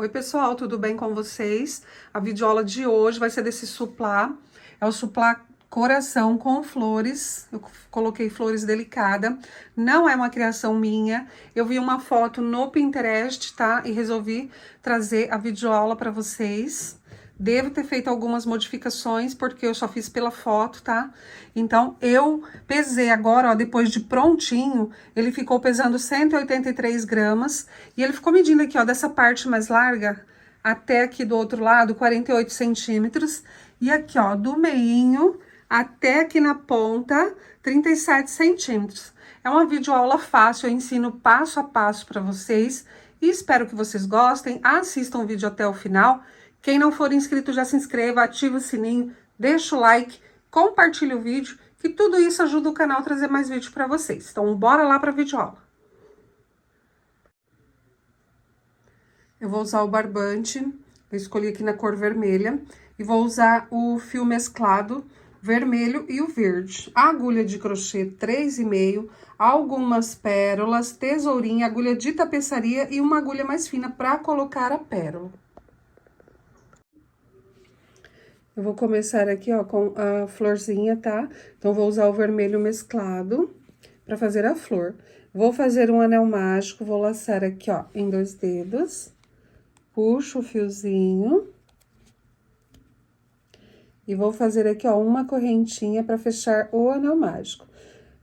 Oi pessoal, tudo bem com vocês? A videoaula de hoje vai ser desse suplá, é o suplá coração com flores, eu coloquei flores delicada, não é uma criação minha, eu vi uma foto no Pinterest, tá? E resolvi trazer a videoaula para vocês. Devo ter feito algumas modificações, porque eu só fiz pela foto, tá? Então, eu pesei agora, ó, depois de prontinho, ele ficou pesando 183 gramas. E ele ficou medindo aqui, ó, dessa parte mais larga até aqui do outro lado, 48 centímetros. E aqui, ó, do meinho até aqui na ponta, 37 centímetros. É uma videoaula fácil, eu ensino passo a passo para vocês. E espero que vocês gostem, assistam o vídeo até o final. Quem não for inscrito, já se inscreva, ativa o sininho, deixa o like, compartilha o vídeo, que tudo isso ajuda o canal a trazer mais vídeo para vocês. Então, bora lá para a videoaula. Eu vou usar o barbante, eu escolhi aqui na cor vermelha, e vou usar o fio mesclado, vermelho e o verde. A agulha de crochê 3,5, algumas pérolas, tesourinha, agulha de tapeçaria e uma agulha mais fina para colocar a pérola. Eu vou começar aqui, ó, com a florzinha, tá? Então, vou usar o vermelho mesclado para fazer a flor. Vou fazer um anel mágico, vou laçar aqui, ó, em 2 dedos. Puxo o fiozinho. E vou fazer aqui, ó, uma correntinha para fechar o anel mágico.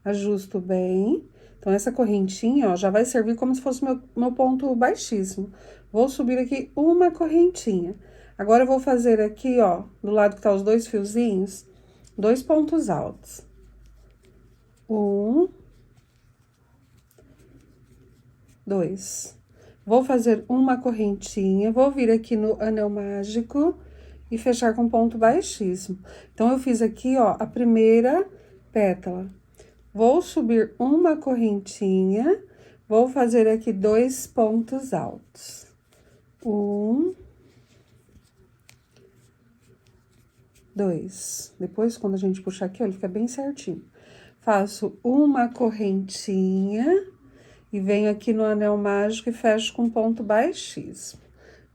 Ajusto bem. Então, essa correntinha, ó, já vai servir como se fosse meu ponto baixíssimo. Vou subir aqui uma correntinha. Agora, eu vou fazer aqui, ó, do lado que tá os 2 fiozinhos, 2 pontos altos. 1, 2. Vou fazer uma correntinha, vou vir aqui no anel mágico e fechar com ponto baixíssimo. Então, eu fiz aqui, ó, a primeira pétala. Vou subir uma correntinha, vou fazer aqui 2 pontos altos. 1, 2. Depois, quando a gente puxar aqui, ó, ele fica bem certinho. Faço uma correntinha e venho aqui no anel mágico e fecho com ponto baixíssimo.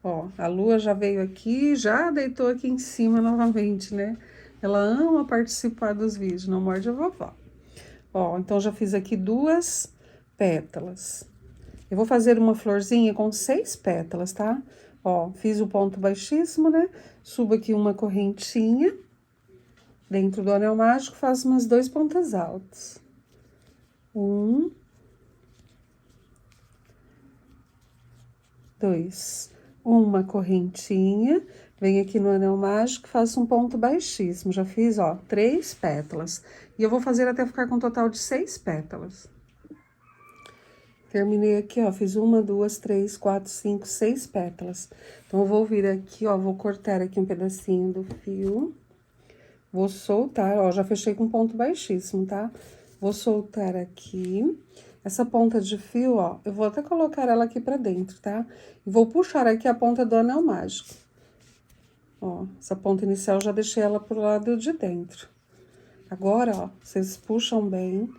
Ó, a lua já veio aqui, já deitou aqui em cima novamente, né? Ela ama participar dos vídeos, não morde a vovó. Ó, então, já fiz aqui 2 pétalas. Eu vou fazer uma florzinha com 6 pétalas, tá? Ó, fiz o ponto baixíssimo, né? Subo aqui uma correntinha. Dentro do anel mágico, faço umas 2 pontas altas. 1, 2. Uma correntinha, venho aqui no anel mágico, faço um ponto baixíssimo. Já fiz, ó, 3 pétalas. E eu vou fazer até ficar com um total de 6 pétalas. Terminei aqui, ó, fiz 1, 2, 3, 4, 5, 6 pétalas. Então, eu vou vir aqui, ó, vou cortar aqui um pedacinho do fio. Vou soltar, ó, já fechei com ponto baixíssimo, tá? Vou soltar aqui. Essa ponta de fio, ó, eu vou até colocar ela aqui pra dentro, tá? E vou puxar aqui a ponta do anel mágico. Ó, essa ponta inicial, já deixei ela pro lado de dentro. Agora, ó, vocês puxam bem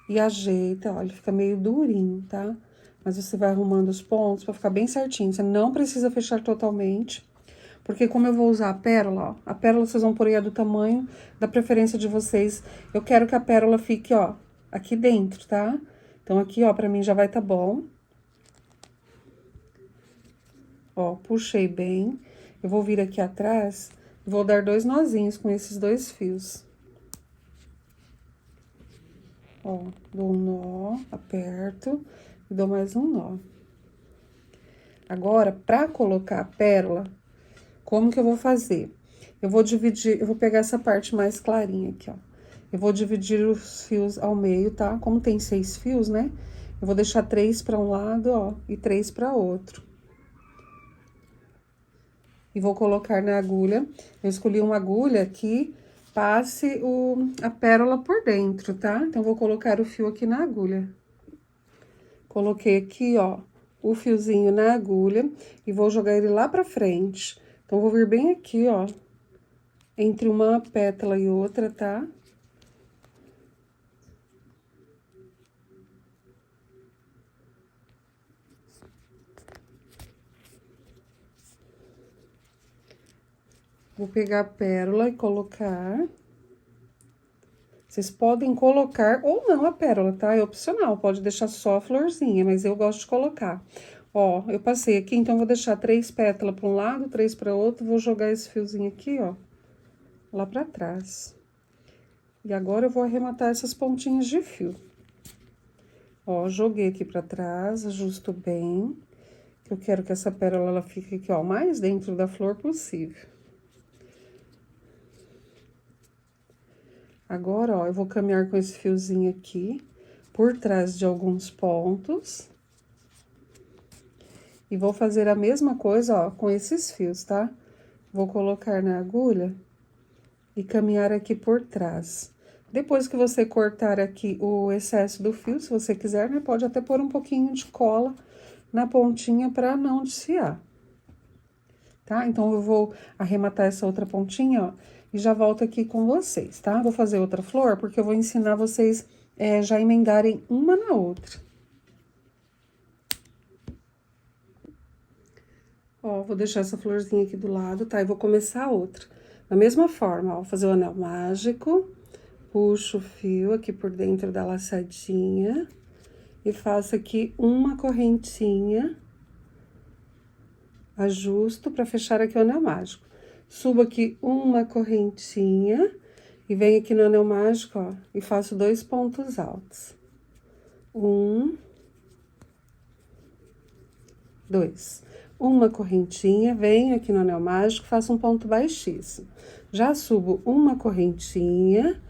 e ajeitam, ó, ele fica meio durinho, tá? Mas você vai arrumando os pontos pra ficar bem certinho. Você não precisa fechar totalmente, porque como eu vou usar a pérola, ó, a pérola vocês vão pôr aí do tamanho da preferência de vocês. Eu quero que a pérola fique, ó, aqui dentro, tá? Então, aqui, ó, pra mim já vai tá bom. Ó, puxei bem. Eu vou vir aqui atrás e vou dar 2 nozinhos com esses 2 fios. Ó, dou um nó, aperto e dou mais um nó. Agora, pra colocar a pérola, como que eu vou fazer? Eu vou dividir, eu vou pegar essa parte mais clarinha aqui, ó. Eu vou dividir os fios ao meio, tá? Como tem 6 fios, né? Eu vou deixar 3 para um lado, ó, e 3 para outro. E vou colocar na agulha. Eu escolhi uma agulha que passe a pérola por dentro, tá? Então, vou colocar o fio aqui na agulha. Coloquei aqui, ó, o fiozinho na agulha e vou jogar ele lá pra frente. Então, vou vir bem aqui, ó, entre uma pétala e outra, tá? Vou pegar a pérola e colocar. Vocês podem colocar ou não a pérola, tá? É opcional, pode deixar só a florzinha, mas eu gosto de colocar. Ó, eu passei aqui, então vou deixar 3 pétalas para um lado, 3 para outro, vou jogar esse fiozinho aqui, ó, lá pra trás. E agora eu vou arrematar essas pontinhas de fio. Ó, joguei aqui pra trás, ajusto bem. Eu quero que essa pérola, ela fique aqui, ó, mais dentro da flor possível. Agora, ó, eu vou caminhar com esse fiozinho aqui, por trás de alguns pontos. E vou fazer a mesma coisa, ó, com esses fios, tá? Vou colocar na agulha e caminhar aqui por trás. Depois que você cortar aqui o excesso do fio, se você quiser, né, pode até pôr um pouquinho de cola na pontinha pra não desfiar. Tá? Então, eu vou arrematar essa outra pontinha, ó, e já volto aqui com vocês, tá? Vou fazer outra flor, porque eu vou ensinar vocês já emendarem uma na outra. Ó, vou deixar essa florzinha aqui do lado, tá? E vou começar a outra. Da mesma forma, ó, vou fazer o anel mágico, puxo o fio aqui por dentro da laçadinha e faço aqui uma correntinha, ajusto pra fechar aqui o anel mágico. Subo aqui uma correntinha e venho aqui no anel mágico, ó, e faço 2 pontos altos. 1, 2. Uma correntinha, venho aqui no anel mágico, faço um ponto baixíssimo. Já subo uma correntinha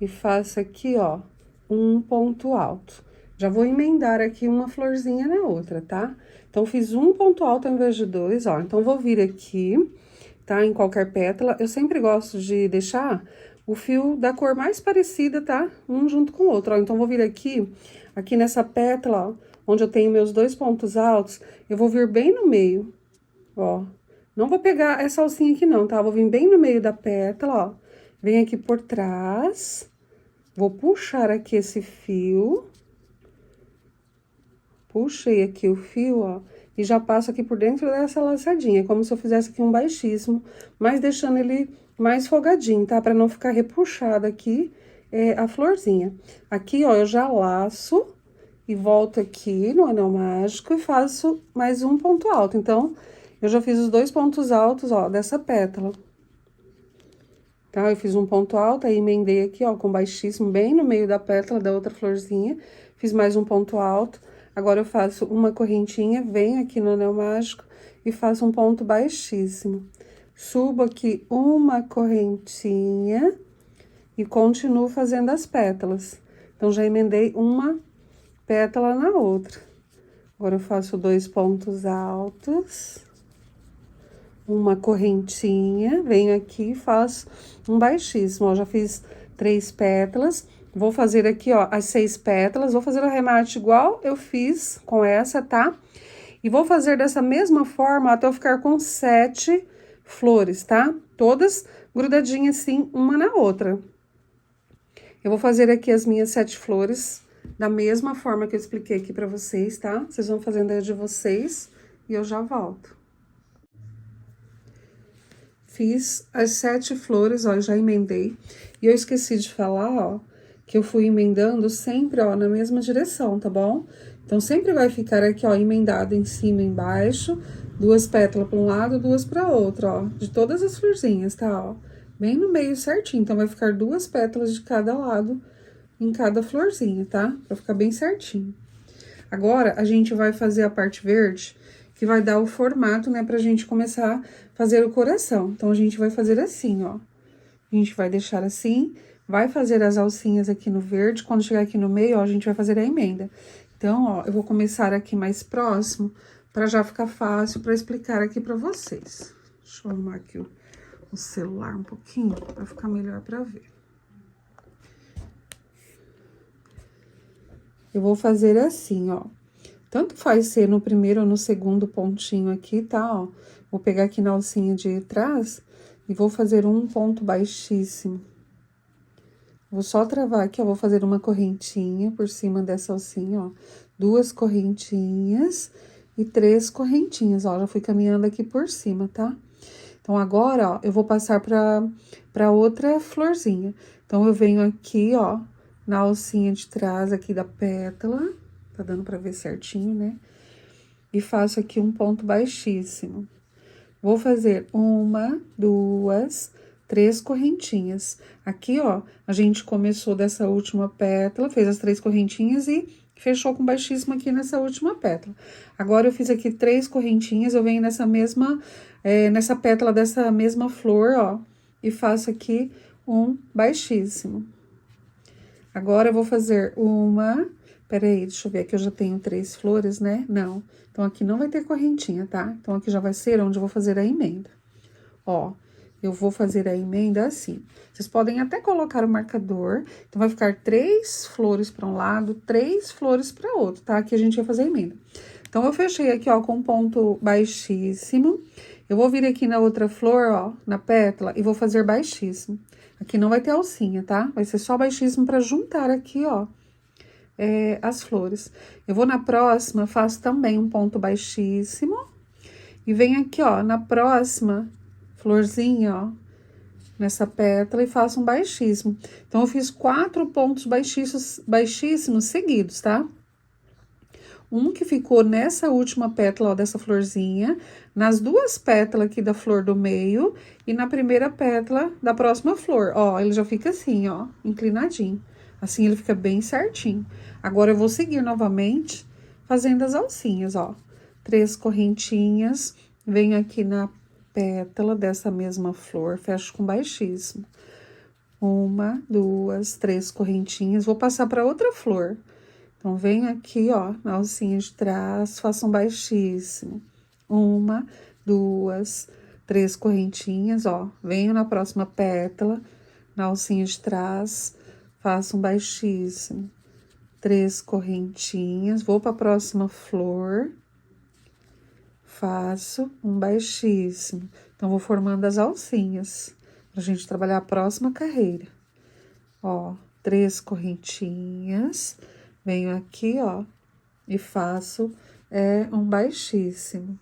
e faço aqui, ó, um ponto alto. Já vou emendar aqui uma florzinha na outra, tá? Então, fiz um ponto alto ao invés de 2, ó. Então, vou vir aqui, tá? Em qualquer pétala. Eu sempre gosto de deixar o fio da cor mais parecida, tá? Um junto com o outro, ó. Então, vou vir aqui nessa pétala, ó, onde eu tenho meus 2 pontos altos, eu vou vir bem no meio, ó. Não vou pegar essa alcinha aqui não, tá? Vou vir bem no meio da pétala, ó. Venho aqui por trás, vou puxar aqui esse fio. Puxei aqui o fio, ó, e já passo aqui por dentro dessa laçadinha, como se eu fizesse aqui um baixíssimo, mas deixando ele mais folgadinho, tá? Pra não ficar repuxada aqui a florzinha. Aqui, ó, eu já laço e volto aqui no anel mágico e faço mais um ponto alto. Então, eu já fiz os 2 pontos altos, ó, dessa pétala. Tá? Eu fiz um ponto alto, aí emendei aqui, ó, com baixíssimo, bem no meio da pétala da outra florzinha. Fiz mais um ponto alto. Agora, eu faço uma correntinha, venho aqui no anel mágico e faço um ponto baixíssimo. Subo aqui uma correntinha e continuo fazendo as pétalas. Então, já emendei uma pétala na outra. Agora, eu faço 2 pontos altos, uma correntinha, venho aqui e faço um baixíssimo, ó, já fiz 3 pétalas. Vou fazer aqui, ó, as 6 pétalas, vou fazer o arremate igual eu fiz com essa, tá? E vou fazer dessa mesma forma até eu ficar com 7 flores, tá? Todas grudadinhas assim, uma na outra. Eu vou fazer aqui as minhas 7 flores da mesma forma que eu expliquei aqui pra vocês, tá? Vocês vão fazendo aí de vocês e eu já volto. Fiz as 7 flores, ó, já emendei. E eu esqueci de falar, ó, que eu fui emendando sempre, ó, na mesma direção, tá bom? Então, sempre vai ficar aqui, ó, emendado em cima e embaixo, 2 pétalas para um lado, 2 para outro, ó, de todas as florzinhas, tá, ó? Bem no meio certinho, então, vai ficar 2 pétalas de cada lado em cada florzinha, tá? Pra ficar bem certinho. Agora, a gente vai fazer a parte verde, que vai dar o formato, né, pra gente começar a fazer o coração. Então, a gente vai fazer assim, ó. A gente vai deixar assim, vai fazer as alcinhas aqui no verde, quando chegar aqui no meio, ó, a gente vai fazer a emenda. Então, ó, eu vou começar aqui mais próximo, pra já ficar fácil pra explicar aqui pra vocês. Deixa eu arrumar aqui o celular um pouquinho, pra ficar melhor pra ver. Eu vou fazer assim, ó. Tanto faz ser no primeiro ou no segundo pontinho aqui, tá, ó? Vou pegar aqui na alcinha de trás e vou fazer um ponto baixíssimo. Vou só travar aqui, ó, vou fazer uma correntinha por cima dessa alcinha, ó. 2 correntinhas e 3 correntinhas, ó, já fui caminhando aqui por cima, tá? Então, agora, ó, eu vou passar pra outra florzinha. Então, eu venho aqui, ó, na alcinha de trás aqui da pétala, tá dando pra ver certinho, né? E faço aqui um ponto baixíssimo. Vou fazer 1, 2, 3 correntinhas. Aqui, ó, a gente começou dessa última pétala, fez as 3 correntinhas e fechou com baixíssimo aqui nessa última pétala. Agora, eu fiz aqui 3 correntinhas, eu venho nessa mesma, nessa pétala dessa mesma flor, ó, e faço aqui um baixíssimo. Agora, eu vou fazer peraí, deixa eu ver, aqui eu já tenho 3 flores, né? Não, então aqui não vai ter correntinha, tá? Então, aqui já vai ser onde eu vou fazer a emenda. Ó, eu vou fazer a emenda assim. Vocês podem até colocar o marcador, então vai ficar 3 flores para um lado, 3 flores para outro, tá? Aqui a gente vai fazer a emenda. Então, eu fechei aqui, ó, com um ponto baixíssimo. Eu vou vir aqui na outra flor, ó, na pétala, e vou fazer baixíssimo. Aqui não vai ter alcinha, tá? Vai ser só baixíssimo para juntar aqui, ó, as flores. Eu vou na próxima, faço também um ponto baixíssimo. E venho aqui, ó, na próxima florzinha, ó, nessa pétala e faço um baixíssimo. Então, eu fiz 4 pontos baixíssimos seguidos, tá? Um que ficou nessa última pétala, ó, dessa florzinha, nas 2 pétalas aqui da flor do meio e na primeira pétala da próxima flor. Ó, ele já fica assim, ó, inclinadinho. Assim, ele fica bem certinho. Agora, eu vou seguir novamente fazendo as alcinhas, ó. 3 correntinhas, venho aqui na pétala dessa mesma flor, fecho com baixíssimo. 1, 2, 3 correntinhas, vou passar para outra flor. Então, venho aqui, ó, na alcinha de trás, faço um baixíssimo. 1, 2, 3 correntinhas, ó. Venho na próxima pétala, na alcinha de trás, faço um baixíssimo. 3 correntinhas, vou para a próxima flor, faço um baixíssimo. Então, vou formando as alcinhas, pra gente trabalhar a próxima carreira. Ó, 3 correntinhas, venho aqui, ó, e faço um baixíssimo.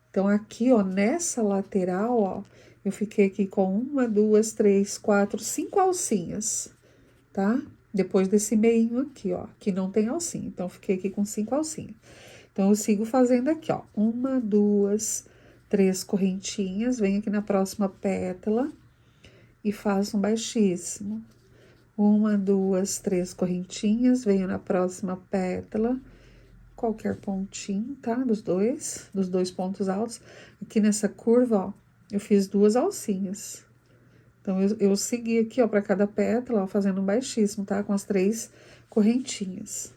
Então, aqui, ó, nessa lateral, ó, eu fiquei aqui com 1, 2, 3, 4, 5 alcinhas, tá? Depois desse meinho aqui, ó, que não tem alcinha. Então, fiquei aqui com 5 alcinhas. Então, eu sigo fazendo aqui, ó, 1, 2, 3 correntinhas, venho aqui na próxima pétala e faço um baixíssimo. 1, 2, 3 correntinhas, venho na próxima pétala, qualquer pontinho, tá? Dos dois pontos altos. Aqui nessa curva, ó, eu fiz 2 alcinhas. Então, eu segui aqui, ó, para cada pétala, ó, fazendo um baixíssimo, tá? Com as 3 correntinhas.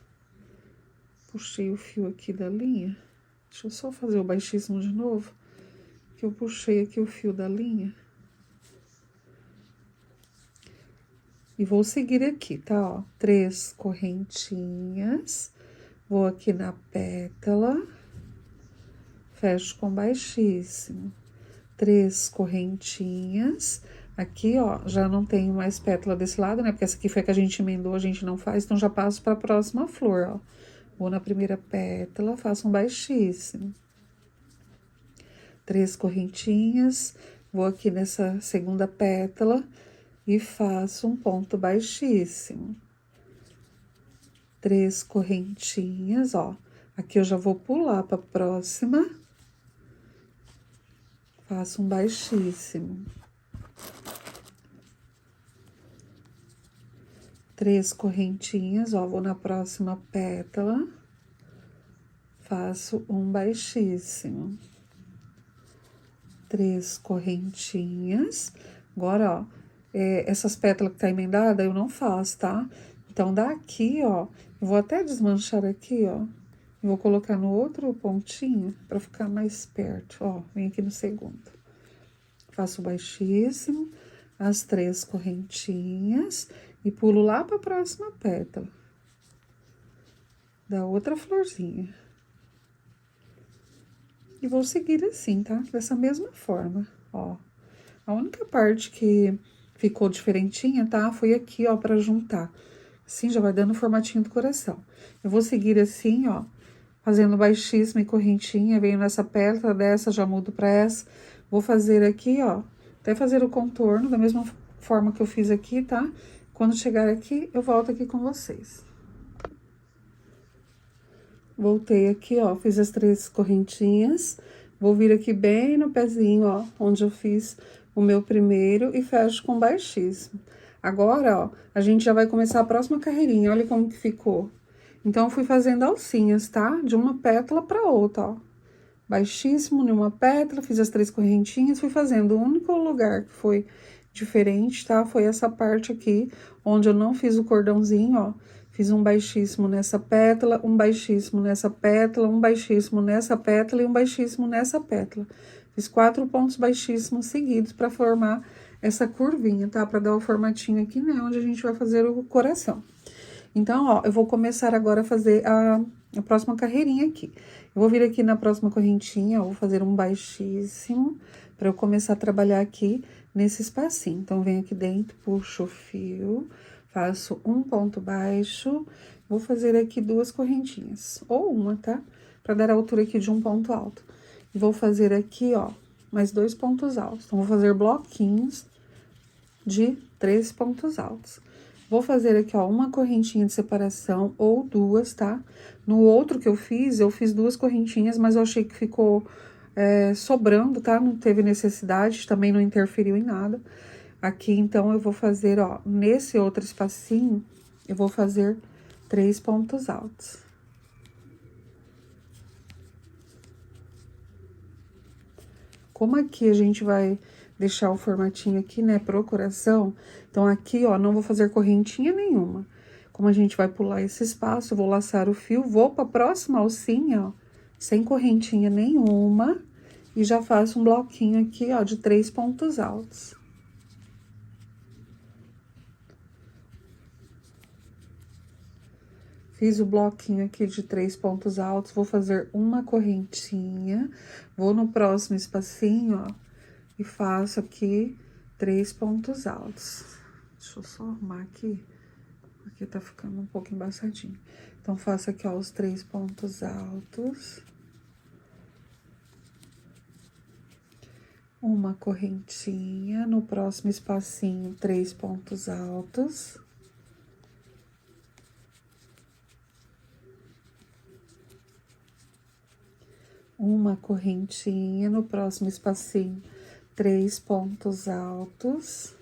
Puxei o fio aqui da linha. Deixa eu só fazer o baixíssimo de novo, que eu puxei aqui o fio da linha. E vou seguir aqui, tá? Ó, 3 correntinhas, vou aqui na pétala, fecho com baixíssimo. 3 correntinhas, aqui, ó, já não tenho mais pétala desse lado, né? Porque essa aqui foi a que a gente emendou, a gente não faz, então já passo para a próxima flor, ó. Vou na primeira pétala, faço um baixíssimo. 3 correntinhas, vou aqui nessa segunda pétala e faço um ponto baixíssimo. 3 correntinhas, ó. Aqui eu já vou pular para a próxima. Faço um baixíssimo. 3 correntinhas, ó, vou na próxima pétala, faço um baixíssimo. 3 correntinhas. Agora, ó, essas pétalas que tá emendada, eu não faço, tá? Então, daqui, ó, eu vou até desmanchar aqui, ó, e vou colocar no outro pontinho pra ficar mais perto, ó, vem aqui no segundo. Faço baixíssimo, as 3 correntinhas e pulo lá para a próxima pétala da outra florzinha. E vou seguir assim, tá? Dessa mesma forma, ó. A única parte que ficou diferentinha, tá? Foi aqui, ó, para juntar. Assim, já vai dando o formatinho do coração. Eu vou seguir assim, ó, fazendo baixíssima e correntinha, venho nessa pétala dessa, já mudo pra essa. Vou fazer aqui, ó, até fazer o contorno da mesma forma que eu fiz aqui, tá? Quando chegar aqui, eu volto aqui com vocês. Voltei aqui, ó, fiz as 3 correntinhas. Vou vir aqui bem no pezinho, ó, onde eu fiz o meu primeiro e fecho com baixíssimo. Agora, ó, a gente já vai começar a próxima carreirinha, olha como que ficou. Então, eu fui fazendo alcinhas, tá? De uma pétala pra outra, ó. Baixíssimo, em uma pétala, fiz as 3 correntinhas, fui fazendo. O único lugar que foi diferente, tá? Foi essa parte aqui, onde eu não fiz o cordãozinho, ó. Fiz um baixíssimo nessa pétala, um baixíssimo nessa pétala, um baixíssimo nessa pétala e um baixíssimo nessa pétala. Fiz 4 pontos baixíssimos seguidos pra formar essa curvinha, tá? Pra dar o formatinho aqui, né? Onde a gente vai fazer o coração. Então, ó, eu vou começar agora a fazer a próxima carreirinha aqui. Eu vou vir aqui na próxima correntinha, ó, vou fazer um baixíssimo, pra eu começar a trabalhar aqui nesse espacinho. Então, venho aqui dentro, puxo o fio, faço um ponto baixo, vou fazer aqui 2 correntinhas, ou uma, tá? Pra dar a altura aqui de um ponto alto. E vou fazer aqui, ó, mais 2 pontos altos. Então, vou fazer bloquinhos de 3 pontos altos. Vou fazer aqui, ó, uma correntinha de separação ou 2, tá? No outro que eu fiz 2 correntinhas, mas eu achei que ficou sobrando, tá? Não teve necessidade, também não interferiu em nada. Aqui, então, eu vou fazer, ó, nesse outro espacinho, eu vou fazer 3 pontos altos. Como aqui a gente vai deixar o formatinho aqui, né, pro coração, então aqui, ó, não vou fazer correntinha nenhuma. Como a gente vai pular esse espaço, eu vou laçar o fio, vou pra próxima alcinha, ó, sem correntinha nenhuma, e já faço um bloquinho aqui, ó, de 3 pontos altos. Fiz o bloquinho aqui de 3 pontos altos, vou fazer uma correntinha, vou no próximo espacinho, ó, e faço aqui 3 pontos altos. Deixa eu só arrumar aqui, porque tá ficando um pouco embaçadinho. Então, faço aqui, ó, os 3 pontos altos. Uma correntinha, no próximo espacinho, 3 pontos altos. Uma correntinha, no próximo espacinho, 3 pontos altos.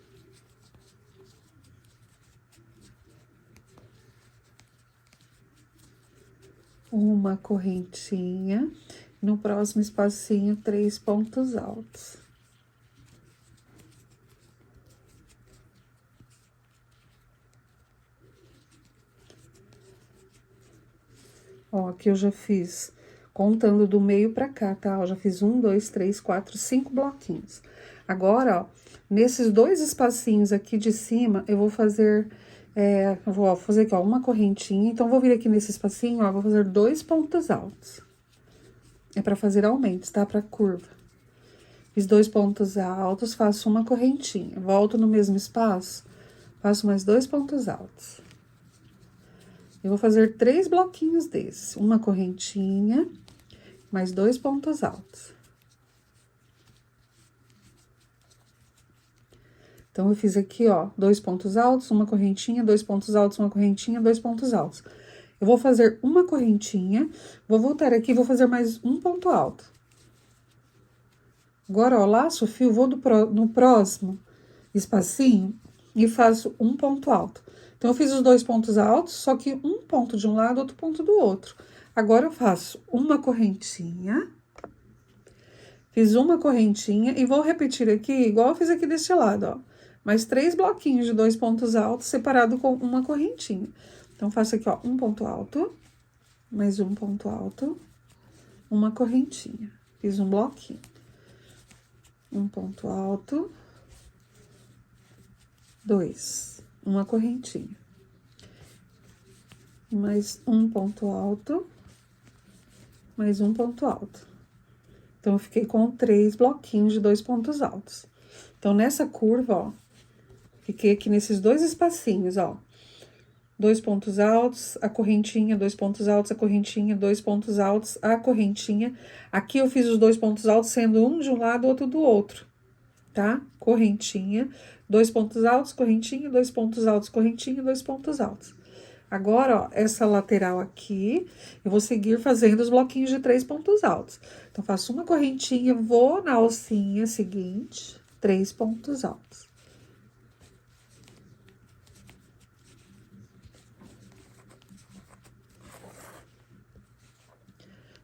Uma correntinha, no próximo espacinho, 3 pontos altos. Ó, aqui eu já fiz, contando do meio pra cá, tá? Eu já fiz 1, 2, 3, 4, 5 bloquinhos. Agora, ó, nesses 2 espacinhos aqui de cima, eu vou fazer, eu vou fazer aqui, ó, uma correntinha. Então, vou vir aqui nesse espacinho, ó, vou fazer 2 pontos altos. É pra fazer aumentos, tá? Pra curva. Fiz 2 pontos altos, faço uma correntinha. Volto no mesmo espaço, faço mais 2 pontos altos. Eu vou fazer 3 bloquinhos desses. Uma correntinha, mais 2 pontos altos. Então, eu fiz aqui, ó, 2 pontos altos, uma correntinha, 2 pontos altos, uma correntinha, 2 pontos altos. Eu vou fazer uma correntinha, vou voltar aqui e vou fazer mais um ponto alto. Agora, ó, laço o fio, vou no próximo espacinho e faço um ponto alto. Então, eu fiz os 2 pontos altos, só que um ponto de um lado, outro ponto do outro. Agora, eu faço uma correntinha, fiz uma correntinha e vou repetir aqui, igual eu fiz aqui deste lado, ó. Mais 3 bloquinhos de 2 pontos altos, separado com uma correntinha. Então, faço aqui, ó, um ponto alto, mais um ponto alto, uma correntinha. Fiz um bloquinho. Um ponto alto, 2, uma correntinha. Mais um ponto alto, mais um ponto alto. Então, eu fiquei com 3 bloquinhos de 2 pontos altos. Então, nessa curva, ó, fiquei aqui nesses 2 espacinhos, ó. 2 pontos altos, a correntinha, 2 pontos altos, a correntinha, 2 pontos altos, a correntinha. Aqui eu fiz os 2 pontos altos sendo um de um lado, outro do outro, tá? Correntinha, 2 pontos altos, correntinha, 2 pontos altos, correntinha, 2 pontos altos. Agora, ó, essa lateral aqui, eu vou seguir fazendo os bloquinhos de 3 pontos altos. Então, faço uma correntinha, vou na alcinha seguinte, 3 pontos altos.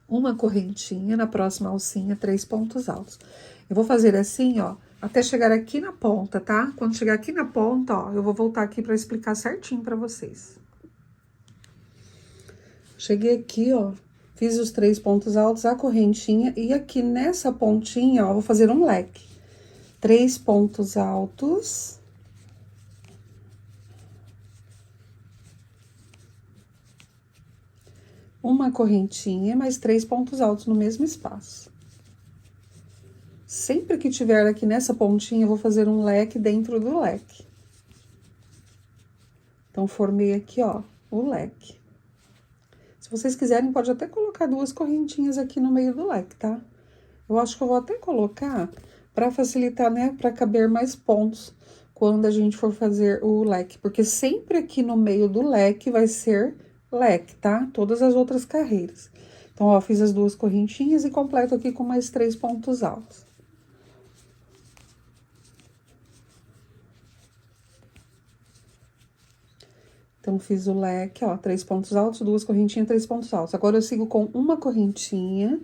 Uma correntinha, na próxima alcinha, 3 pontos altos. Eu vou fazer assim, ó, até chegar aqui na ponta, tá? Quando chegar aqui na ponta, ó, eu vou voltar aqui pra explicar certinho pra vocês. Cheguei aqui, ó, fiz os 3 pontos altos, a correntinha, e aqui nessa pontinha, ó, vou fazer um leque. 3 pontos altos. Uma correntinha, mais 3 pontos altos no mesmo espaço. Sempre que tiver aqui nessa pontinha, eu vou fazer um leque dentro do leque. Então, formei aqui, ó, o leque. Se vocês quiserem, pode até colocar 2 correntinhas aqui no meio do leque, tá? Eu acho que eu vou até colocar para facilitar, né, para caber mais pontos quando a gente for fazer o leque. Porque sempre aqui no meio do leque vai ser leque, tá? Todas as outras carreiras. Então, ó, fiz as 2 correntinhas e completo aqui com mais 3 pontos altos. Então, fiz o leque, ó, 3 pontos altos, 2 correntinhas, 3 pontos altos. Agora, eu sigo com uma correntinha,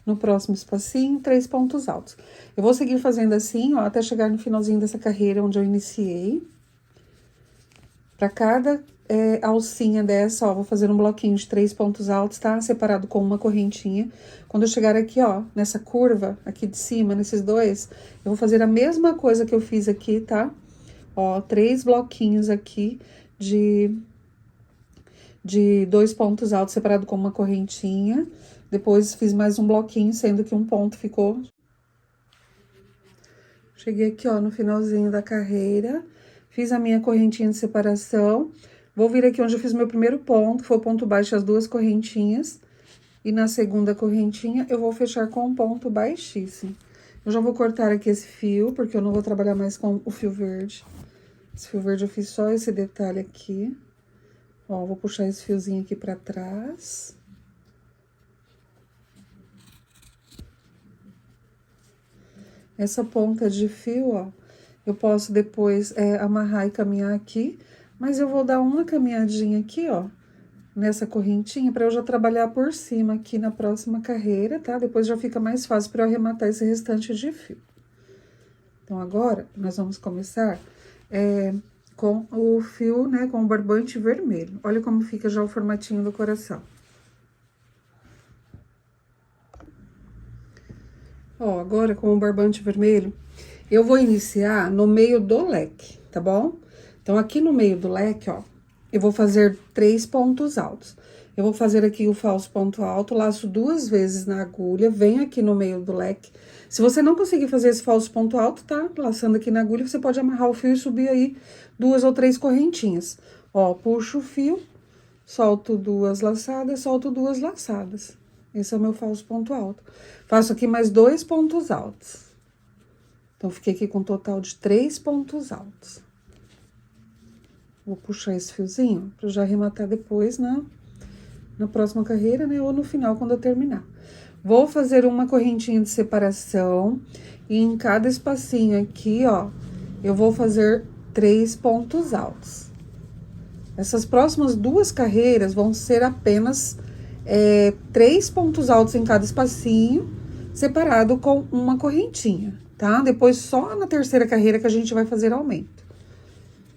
no próximo espacinho, 3 pontos altos. Eu vou seguir fazendo assim, ó, até chegar no finalzinho dessa carreira onde eu iniciei. Pra cada alcinha dessa, ó, vou fazer um bloquinho de 3 pontos altos, tá? Separado com uma correntinha. Quando eu chegar aqui, ó, nessa curva, aqui de cima, nesses dois, eu vou fazer a mesma coisa que eu fiz aqui, tá? Ó, 3 bloquinhos aqui de 2 pontos altos separado com uma correntinha. Depois, fiz mais um bloquinho, sendo que um ponto ficou. Cheguei aqui, ó, no finalzinho da carreira. Fiz a minha correntinha de separação. Vou vir aqui onde eu fiz meu primeiro ponto, foi o ponto baixo, as 2 correntinhas. E na segunda correntinha, eu vou fechar com um ponto baixíssimo. Eu já vou cortar aqui esse fio, porque eu não vou trabalhar mais com o fio verde. Esse fio verde eu fiz só esse detalhe aqui. Ó, vou puxar esse fiozinho aqui pra trás. Essa ponta de fio, ó, eu posso depois amarrar e caminhar aqui, mas eu vou dar uma caminhadinha aqui, ó, nessa correntinha, pra eu já trabalhar por cima aqui na próxima carreira, tá? Depois já fica mais fácil pra eu arrematar esse restante de fio. Então, agora, nós vamos começar com o fio, né, com o barbante vermelho. Olha como fica já o formatinho do coração. Ó, agora com o barbante vermelho, eu vou iniciar no meio do leque, tá bom? Então, aqui no meio do leque, ó, eu vou fazer 3 pontos altos. Eu vou fazer aqui o falso ponto alto, laço 2 vezes na agulha, venho aqui no meio do leque. Se você não conseguir fazer esse falso ponto alto, tá? Laçando aqui na agulha, você pode amarrar o fio e subir aí 2 ou 3 correntinhas. Ó, puxo o fio, solto 2 laçadas, solto 2 laçadas. Esse é o meu falso ponto alto. Faço aqui mais 2 pontos altos. Então, fiquei aqui com um total de 3 pontos altos. Vou puxar esse fiozinho pra já arrematar depois na próxima carreira, né? Ou no final, quando eu terminar. Vou fazer uma correntinha de separação. E em cada espacinho aqui, ó, eu vou fazer 3 pontos altos. Essas próximas 2 carreiras vão ser apenas 3 pontos altos em cada espacinho, separado com uma correntinha, tá? Depois, só na terceira carreira que a gente vai fazer aumento.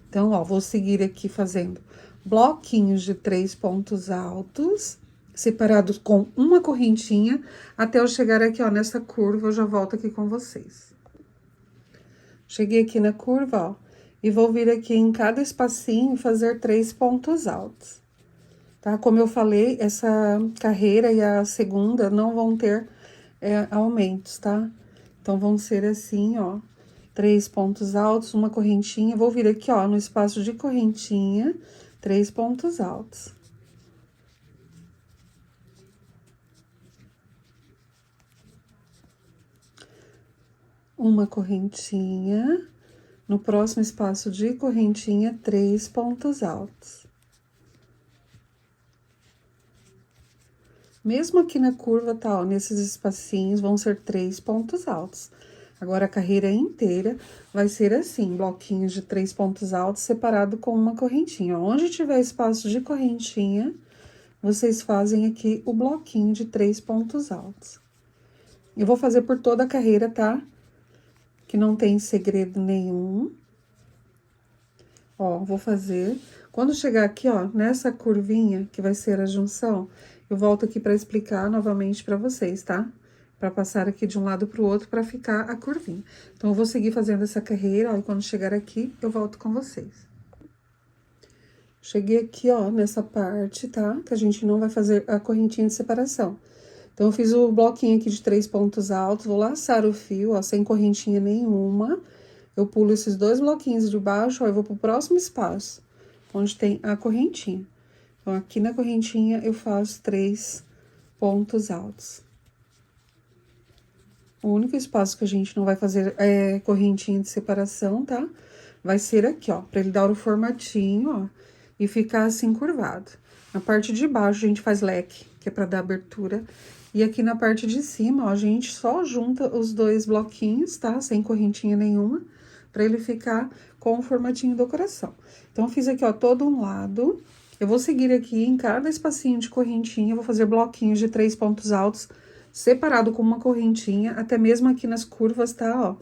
Então, ó, vou seguir aqui fazendo bloquinhos de 3 pontos altos, separados com uma correntinha, até eu chegar aqui, ó, nessa curva, eu já volto aqui com vocês. Cheguei aqui na curva, ó, e vou vir aqui em cada espacinho e fazer 3 pontos altos. Tá? Como eu falei, essa carreira e a segunda não vão ter aumentos, tá? Então, vão ser assim, ó, 3 pontos altos, uma correntinha. Vou vir aqui, ó, no espaço de correntinha, 3 pontos altos. Uma correntinha, no próximo espaço de correntinha, 3 pontos altos. Mesmo aqui na curva, tá, ó, nesses espacinhos vão ser 3 pontos altos. Agora, a carreira inteira vai ser assim, bloquinhos de 3 pontos altos separado com uma correntinha. Onde tiver espaço de correntinha, vocês fazem aqui o bloquinho de 3 pontos altos. Eu vou fazer por toda a carreira, tá? Que não tem segredo nenhum. Ó, vou fazer. Quando chegar aqui, ó, nessa curvinha, que vai ser a junção, eu volto aqui pra explicar novamente pra vocês, tá? Pra passar aqui de um lado pro outro pra ficar a curvinha. Então, eu vou seguir fazendo essa carreira, ó, e quando chegar aqui, eu volto com vocês. Cheguei aqui, ó, nessa parte, tá? Que a gente não vai fazer a correntinha de separação. Então, eu fiz o bloquinho aqui de 3 pontos altos, vou laçar o fio, ó, sem correntinha nenhuma. Eu pulo esses 2 bloquinhos de baixo, ó, eu vou pro próximo espaço, onde tem a correntinha. Então, aqui na correntinha, eu faço 3 pontos altos. O único espaço que a gente não vai fazer correntinha de separação, tá? Vai ser aqui, ó, pra ele dar o formatinho, ó, e ficar assim curvado. Na parte de baixo, a gente faz leque, que é pra dar abertura. E aqui na parte de cima, ó, a gente só junta os 2 bloquinhos, tá? Sem correntinha nenhuma, pra ele ficar com o formatinho do coração. Então, eu fiz aqui, ó, todo um lado. Eu vou seguir aqui em cada espacinho de correntinha, eu vou fazer bloquinhos de 3 pontos altos, separado com uma correntinha, até mesmo aqui nas curvas, tá, ó?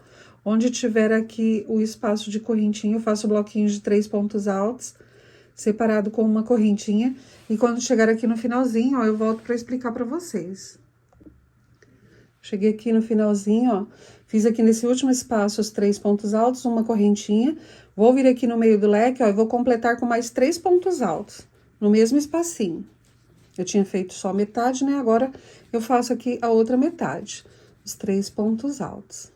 Onde tiver aqui o espaço de correntinha, eu faço bloquinhos de 3 pontos altos, separado com uma correntinha. E quando chegar aqui no finalzinho, ó, eu volto pra explicar pra vocês. Cheguei aqui no finalzinho, ó, fiz aqui nesse último espaço os 3 pontos altos, uma correntinha. Vou vir aqui no meio do leque, ó, e vou completar com mais 3 pontos altos, no mesmo espacinho. Eu tinha feito só metade, né? Agora, eu faço aqui a outra metade, os 3 pontos altos.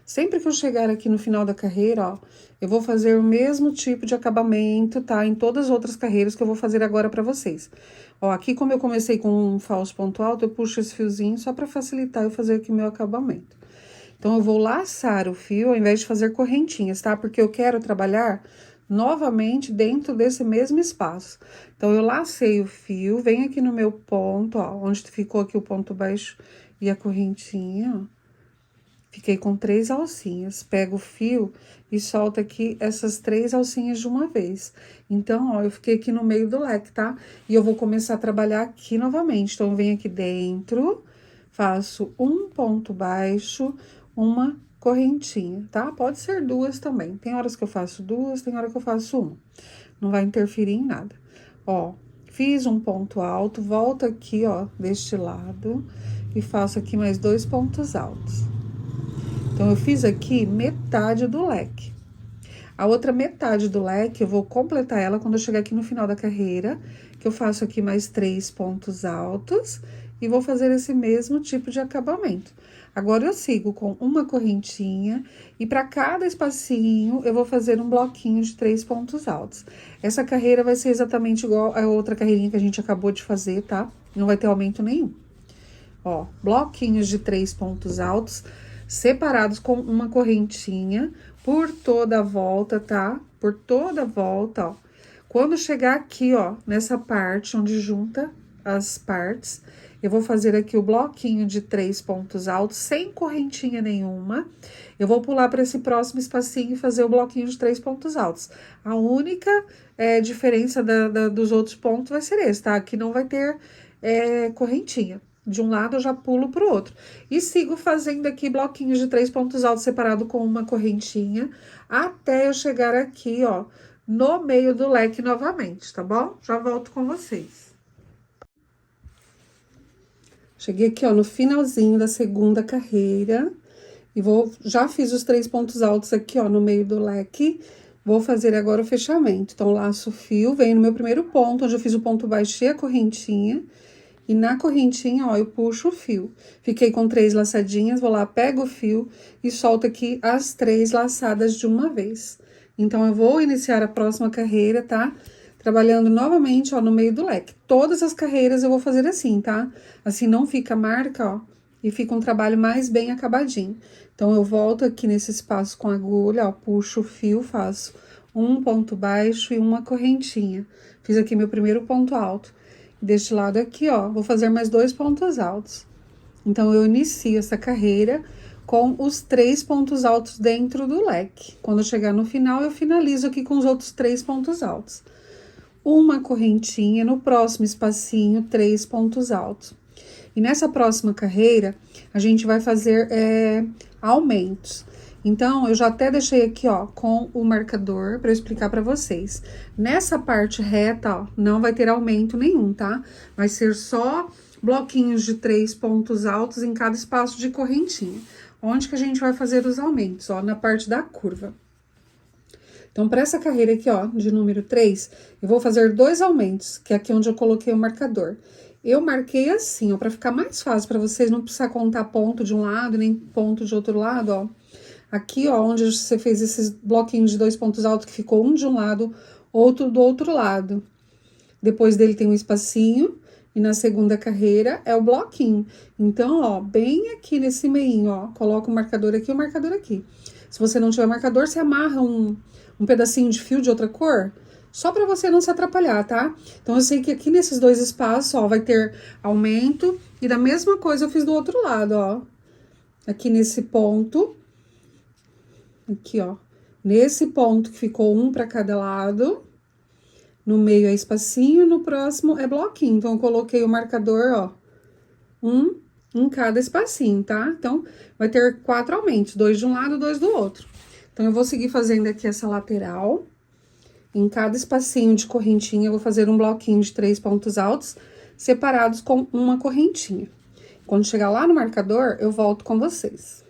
Sempre que eu chegar aqui no final da carreira, ó, eu vou fazer o mesmo tipo de acabamento, tá? Em todas as outras carreiras que eu vou fazer agora pra vocês. Ó, aqui como eu comecei com um falso ponto alto, eu puxo esse fiozinho só pra facilitar eu fazer aqui o meu acabamento. Então, eu vou laçar o fio ao invés de fazer correntinhas, tá? Porque eu quero trabalhar novamente dentro desse mesmo espaço. Então, eu lacei o fio, venho aqui no meu ponto, ó, onde ficou aqui o ponto baixo e a correntinha, ó. Fiquei com 3 alcinhas, pego o fio e solto aqui essas 3 alcinhas de uma vez. Então, ó, eu fiquei aqui no meio do leque, tá? E eu vou começar a trabalhar aqui novamente. Então, eu venho aqui dentro, faço um ponto baixo, uma correntinha, tá? Pode ser 2 também. Tem horas que eu faço 2, tem hora que eu faço 1. Não vai interferir em nada. Ó, fiz um ponto alto, volto aqui, ó, deste lado e faço aqui mais 2 pontos altos. Então, eu fiz aqui metade do leque. A outra metade do leque, eu vou completar ela quando eu chegar aqui no final da carreira, que eu faço aqui mais 3 pontos altos e vou fazer esse mesmo tipo de acabamento. Agora, eu sigo com uma correntinha e para cada espacinho, eu vou fazer um bloquinho de 3 pontos altos. Essa carreira vai ser exatamente igual a outra carreirinha que a gente acabou de fazer, tá? Não vai ter aumento nenhum. Ó, bloquinhos de 3 pontos altos, separados com uma correntinha por toda a volta, tá? Por toda a volta, ó. Quando chegar aqui, ó, nessa parte onde junta as partes, eu vou fazer aqui o bloquinho de 3 pontos altos, sem correntinha nenhuma. Eu vou pular para esse próximo espacinho e fazer o bloquinho de 3 pontos altos. A única diferença dos outros pontos vai ser esse, tá? Aqui não vai ter correntinha. De um lado, eu já pulo pro outro. E sigo fazendo aqui bloquinhos de 3 pontos altos separado com uma correntinha, até eu chegar aqui, ó, no meio do leque novamente, tá bom? Já volto com vocês. Cheguei aqui, ó, no finalzinho da segunda carreira. E já fiz os 3 pontos altos aqui, ó, no meio do leque. Vou fazer agora o fechamento. Então, laço o fio, venho no meu primeiro ponto, onde eu fiz o ponto baixo e a correntinha. E na correntinha, ó, eu puxo o fio. Fiquei com 3 laçadinhas, vou lá, pego o fio e solto aqui as 3 laçadas de uma vez. Então, eu vou iniciar a próxima carreira, tá? trabalhando novamente, ó, no meio do leque. Todas as carreiras eu vou fazer assim, tá? Assim não fica marca, ó, e fica um trabalho mais bem acabadinho. Então, eu volto aqui nesse espaço com a agulha, ó, puxo o fio, faço um ponto baixo e uma correntinha. Fiz aqui meu primeiro ponto alto. Deste lado aqui, ó, vou fazer mais 2 pontos altos. Então, eu inicio essa carreira com os 3 pontos altos dentro do leque. Quando eu chegar no final, eu finalizo aqui com os outros 3 pontos altos. Uma correntinha, no próximo espacinho, 3 pontos altos. E nessa próxima carreira, a gente vai fazer aumentos. Então, eu já até deixei aqui, ó, com o marcador para eu explicar para vocês. Nessa parte reta, ó, não vai ter aumento nenhum, tá? Vai ser só bloquinhos de 3 pontos altos em cada espaço de correntinha. Onde que a gente vai fazer os aumentos? Ó, na parte da curva. Então, para essa carreira aqui, ó, de número 3, eu vou fazer 2 aumentos, que é aqui onde eu coloquei o marcador. Eu marquei assim, ó, para ficar mais fácil para vocês não precisar contar ponto de um lado, nem ponto de outro lado, ó. Aqui, ó, onde você fez esses bloquinhos de 2 pontos altos, que ficou um de um lado, outro do outro lado. Depois dele tem um espacinho, e na segunda carreira é o bloquinho. Então, ó, bem aqui nesse meinho, ó, coloca o marcador aqui e o marcador aqui. Se você não tiver marcador, você amarra um pedacinho de fio de outra cor, só para você não se atrapalhar, tá? Então, eu sei que aqui nesses 2 espaços, ó, vai ter aumento, e da mesma coisa eu fiz do outro lado, ó. Aqui nesse ponto, aqui, ó, nesse ponto que ficou um para cada lado, no meio é espacinho, no próximo é bloquinho. Então, eu coloquei o marcador, ó, um em cada espacinho, tá? Então, vai ter 4 aumentos, 2 de um lado, 2 do outro. Então, eu vou seguir fazendo aqui essa lateral. Em cada espacinho de correntinha, eu vou fazer um bloquinho de 3 pontos altos, separados com uma correntinha. Quando chegar lá no marcador, eu volto com vocês.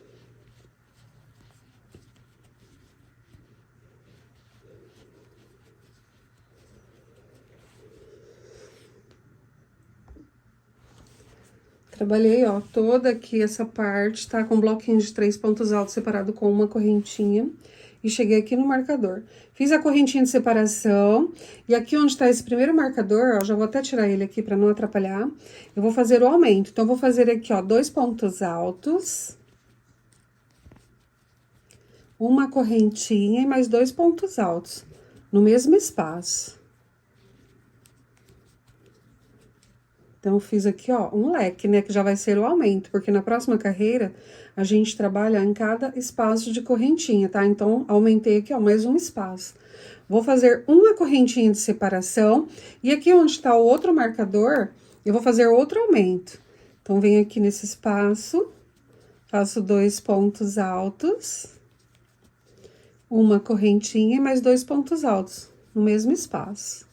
Trabalhei, ó, toda aqui essa parte, tá? Com bloquinhos de 3 pontos altos separado com uma correntinha. E cheguei aqui no marcador. Fiz a correntinha de separação. E aqui onde tá esse primeiro marcador, ó, já vou até tirar ele aqui pra não atrapalhar. Eu vou fazer o aumento. Então, eu vou fazer aqui, ó, 2 pontos altos. Uma correntinha e mais 2 pontos altos. No mesmo espaço. Então, eu fiz aqui, ó, um leque, né, que já vai ser o aumento, porque na próxima carreira, a gente trabalha em cada espaço de correntinha, tá? Então, aumentei aqui, ó, mais um espaço. Vou fazer uma correntinha de separação, e aqui onde tá o outro marcador, eu vou fazer outro aumento. Então, venho aqui nesse espaço, faço 2 pontos altos, uma correntinha e mais 2 pontos altos, no mesmo espaço.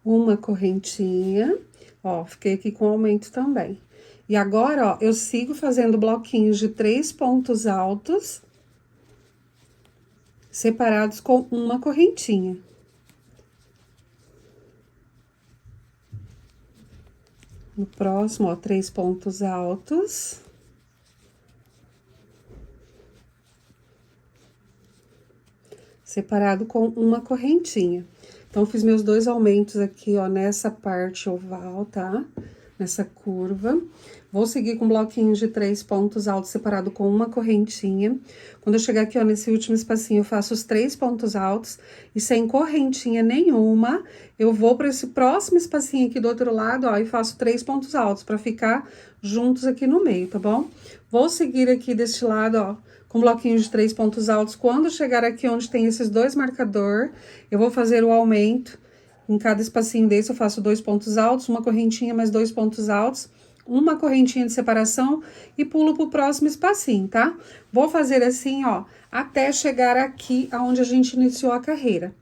Uma correntinha, ó, fiquei aqui com aumento também. E agora, ó, eu sigo fazendo bloquinhos de 3 pontos altos, separados com uma correntinha. No próximo, ó, 3 pontos altos. Separado com uma correntinha. Então, fiz meus 2 aumentos aqui, ó, nessa parte oval, tá? Nessa curva. Vou seguir com bloquinhos de 3 pontos altos separado com uma correntinha. Quando eu chegar aqui, ó, nesse último espacinho, eu faço os 3 pontos altos e sem correntinha nenhuma, eu vou para esse próximo espacinho aqui do outro lado, ó, e faço 3 pontos altos para ficar juntos aqui no meio, tá bom? Vou seguir aqui deste lado, ó, com bloquinhos de 3 pontos altos. Quando chegar aqui onde tem esses 2 marcadores, eu vou fazer o aumento. Em cada espacinho desse, eu faço 2 pontos altos, uma correntinha mais 2 pontos altos, uma correntinha de separação e pulo pro próximo espacinho, tá? Vou fazer assim, ó, até chegar aqui aonde a gente iniciou a carreira.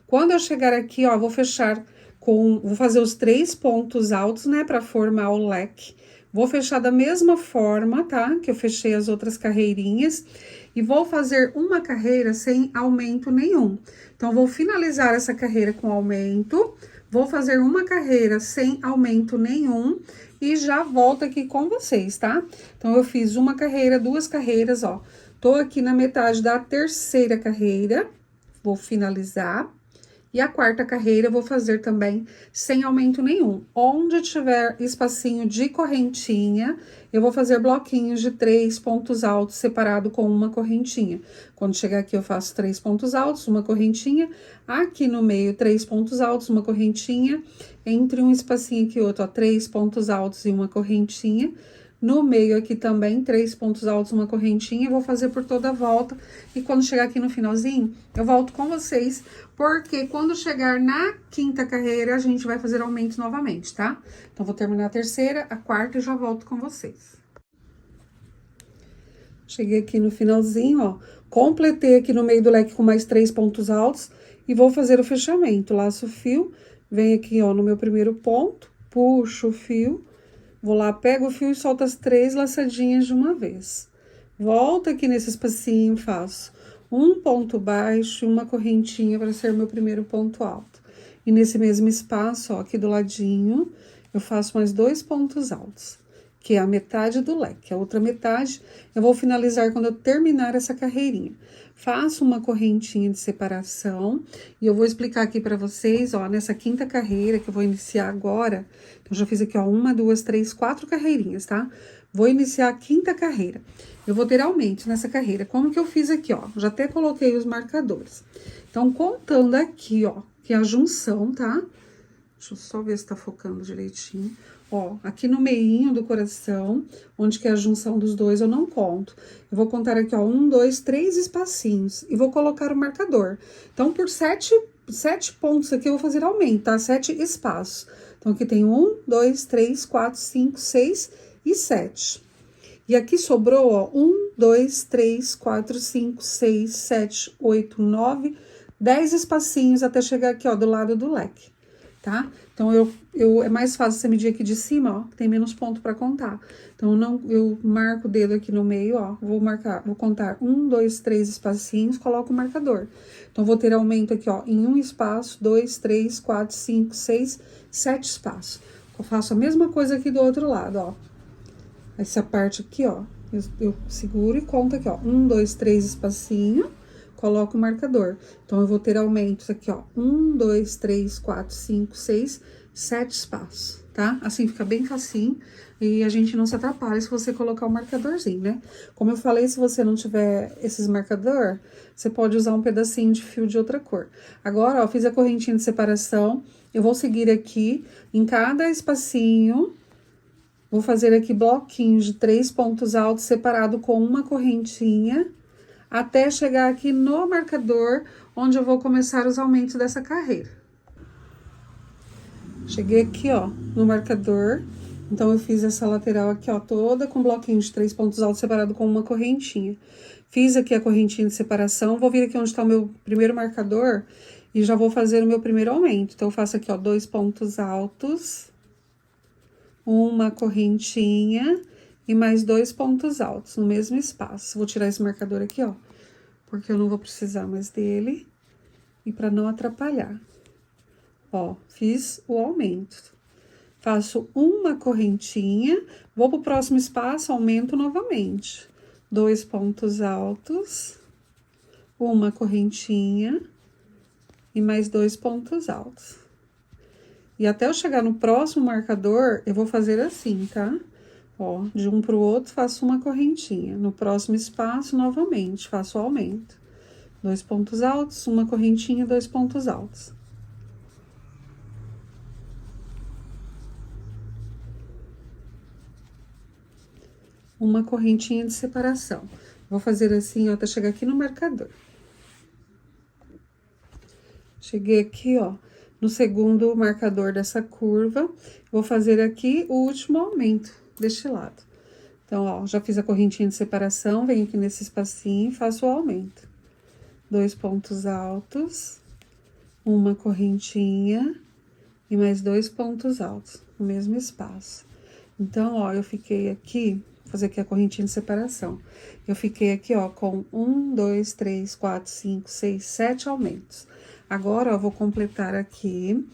Quando eu chegar aqui, ó, vou fazer os 3 pontos altos, né, pra formar o leque. Vou fechar da mesma forma, tá? Que eu fechei as outras carreirinhas. E vou fazer uma carreira sem aumento nenhum. Então, vou finalizar essa carreira com aumento. Vou fazer uma carreira sem aumento nenhum. E já volto aqui com vocês, tá? Então, eu fiz uma carreira, 2 carreiras, ó. Tô aqui na metade da terceira carreira, vou finalizar. E a quarta carreira eu vou fazer também sem aumento nenhum. Onde tiver espacinho de correntinha, eu vou fazer bloquinhos de 3 pontos altos separado com uma correntinha. Quando chegar aqui eu faço 3 pontos altos, uma correntinha. Aqui no meio, 3 pontos altos, uma correntinha. Entre um espacinho aqui e outro, ó, 3 pontos altos e uma correntinha. No meio aqui também, 3 pontos altos, uma correntinha, eu vou fazer por toda a volta. E quando chegar aqui no finalzinho, eu volto com vocês, porque quando chegar na quinta carreira, a gente vai fazer aumento novamente, tá? Então, vou terminar a terceira, a quarta e já volto com vocês. Cheguei aqui no finalzinho, ó, completei aqui no meio do leque com mais 3 pontos altos e vou fazer o fechamento. Laço o fio, venho aqui, ó, no meu primeiro ponto, puxo o fio. Vou lá, pego o fio e solto as 3 laçadinhas de uma vez. Volto aqui nesse espacinho, faço um ponto baixo e uma correntinha para ser meu primeiro ponto alto. E nesse mesmo espaço, ó, aqui do ladinho, eu faço mais 2 pontos altos, que é a metade do leque. A outra metade eu vou finalizar quando eu terminar essa carreirinha. Faço uma correntinha de separação e eu vou explicar aqui para vocês, ó, nessa quinta carreira que eu vou iniciar agora. Então, já fiz aqui, ó, 1, 2, 3, 4 carreirinhas, tá? Vou iniciar a quinta carreira. Eu vou ter aumento nessa carreira. Como que eu fiz aqui, ó? Já até coloquei os marcadores. Então, contando aqui, ó, que é a junção, tá? Deixa eu só ver se tá focando direitinho. Ó, aqui no meinho do coração, onde que é a junção dos dois, eu não conto. Eu vou contar aqui, ó, 1, 2, 3 espacinhos e vou colocar o marcador. Então, por 7 pontos aqui, eu vou fazer aumento, tá? 7 espaços. Então, aqui tem 1, 2, 3, 4, 5, 6 e 7. E aqui sobrou, ó, 1, 2, 3, 4, 5, 6, 7, 8, 9, 10 espacinhos até chegar aqui, ó, do lado do leque, tá? Então, é mais fácil você medir aqui de cima, ó, que tem menos ponto para contar. Então, eu marco o dedo aqui no meio, ó, vou contar 1, 2, 3 espacinhos, coloco o marcador. Então, vou ter aumento aqui, ó, em um espaço, 2, 3, 4, 5, 6, 7 espaços. Eu faço a mesma coisa aqui do outro lado, ó. Essa parte aqui, ó, eu seguro e conto aqui, ó, 1, 2, 3 espacinho. Coloco o marcador. Então, eu vou ter aumentos aqui, ó. 1, 2, 3, 4, 5, 6, 7 espaços, tá? Assim fica bem facinho e a gente não se atrapalha se você colocar o marcadorzinho, né? Como eu falei, se você não tiver esses marcador, você pode usar um pedacinho de fio de outra cor. Agora, ó, fiz a correntinha de separação. Eu vou seguir aqui em cada espacinho. Vou fazer aqui bloquinhos de 3 pontos altos separado com uma correntinha, até chegar aqui no marcador, onde eu vou começar os aumentos dessa carreira. Cheguei aqui, ó, no marcador. Então, eu fiz essa lateral aqui, ó, toda com bloquinho de 3 pontos altos separado com uma correntinha. Fiz aqui a correntinha de separação. Vou vir aqui onde tá o meu primeiro marcador e já vou fazer o meu primeiro aumento. Então, eu faço aqui, ó, 2 pontos altos, uma correntinha e mais 2 pontos altos no mesmo espaço. Vou tirar esse marcador aqui, ó, porque eu não vou precisar mais dele e para não atrapalhar. Ó, fiz o aumento. Faço uma correntinha, vou pro próximo espaço, aumento novamente. 2 pontos altos, uma correntinha e mais 2 pontos altos. E até eu chegar no próximo marcador, eu vou fazer assim, tá? Ó, de um pro outro, faço uma correntinha. No próximo espaço, novamente, faço o aumento. 2 pontos altos, uma correntinha, 2 pontos altos. Uma correntinha de separação. Vou fazer assim, ó, até chegar aqui no marcador. Cheguei aqui, ó, no segundo marcador dessa curva. Vou fazer aqui o último aumento deste lado. Então, ó, já fiz a correntinha de separação, venho aqui nesse espacinho e faço o aumento. 2 pontos altos, uma correntinha e mais 2 pontos altos no mesmo espaço. Então, ó, eu fiquei aqui, vou fazer aqui a correntinha de separação. Eu fiquei aqui, ó, com 1, 2, 3, 4, 5, 6, 7 aumentos. Agora, ó, vou completar aqui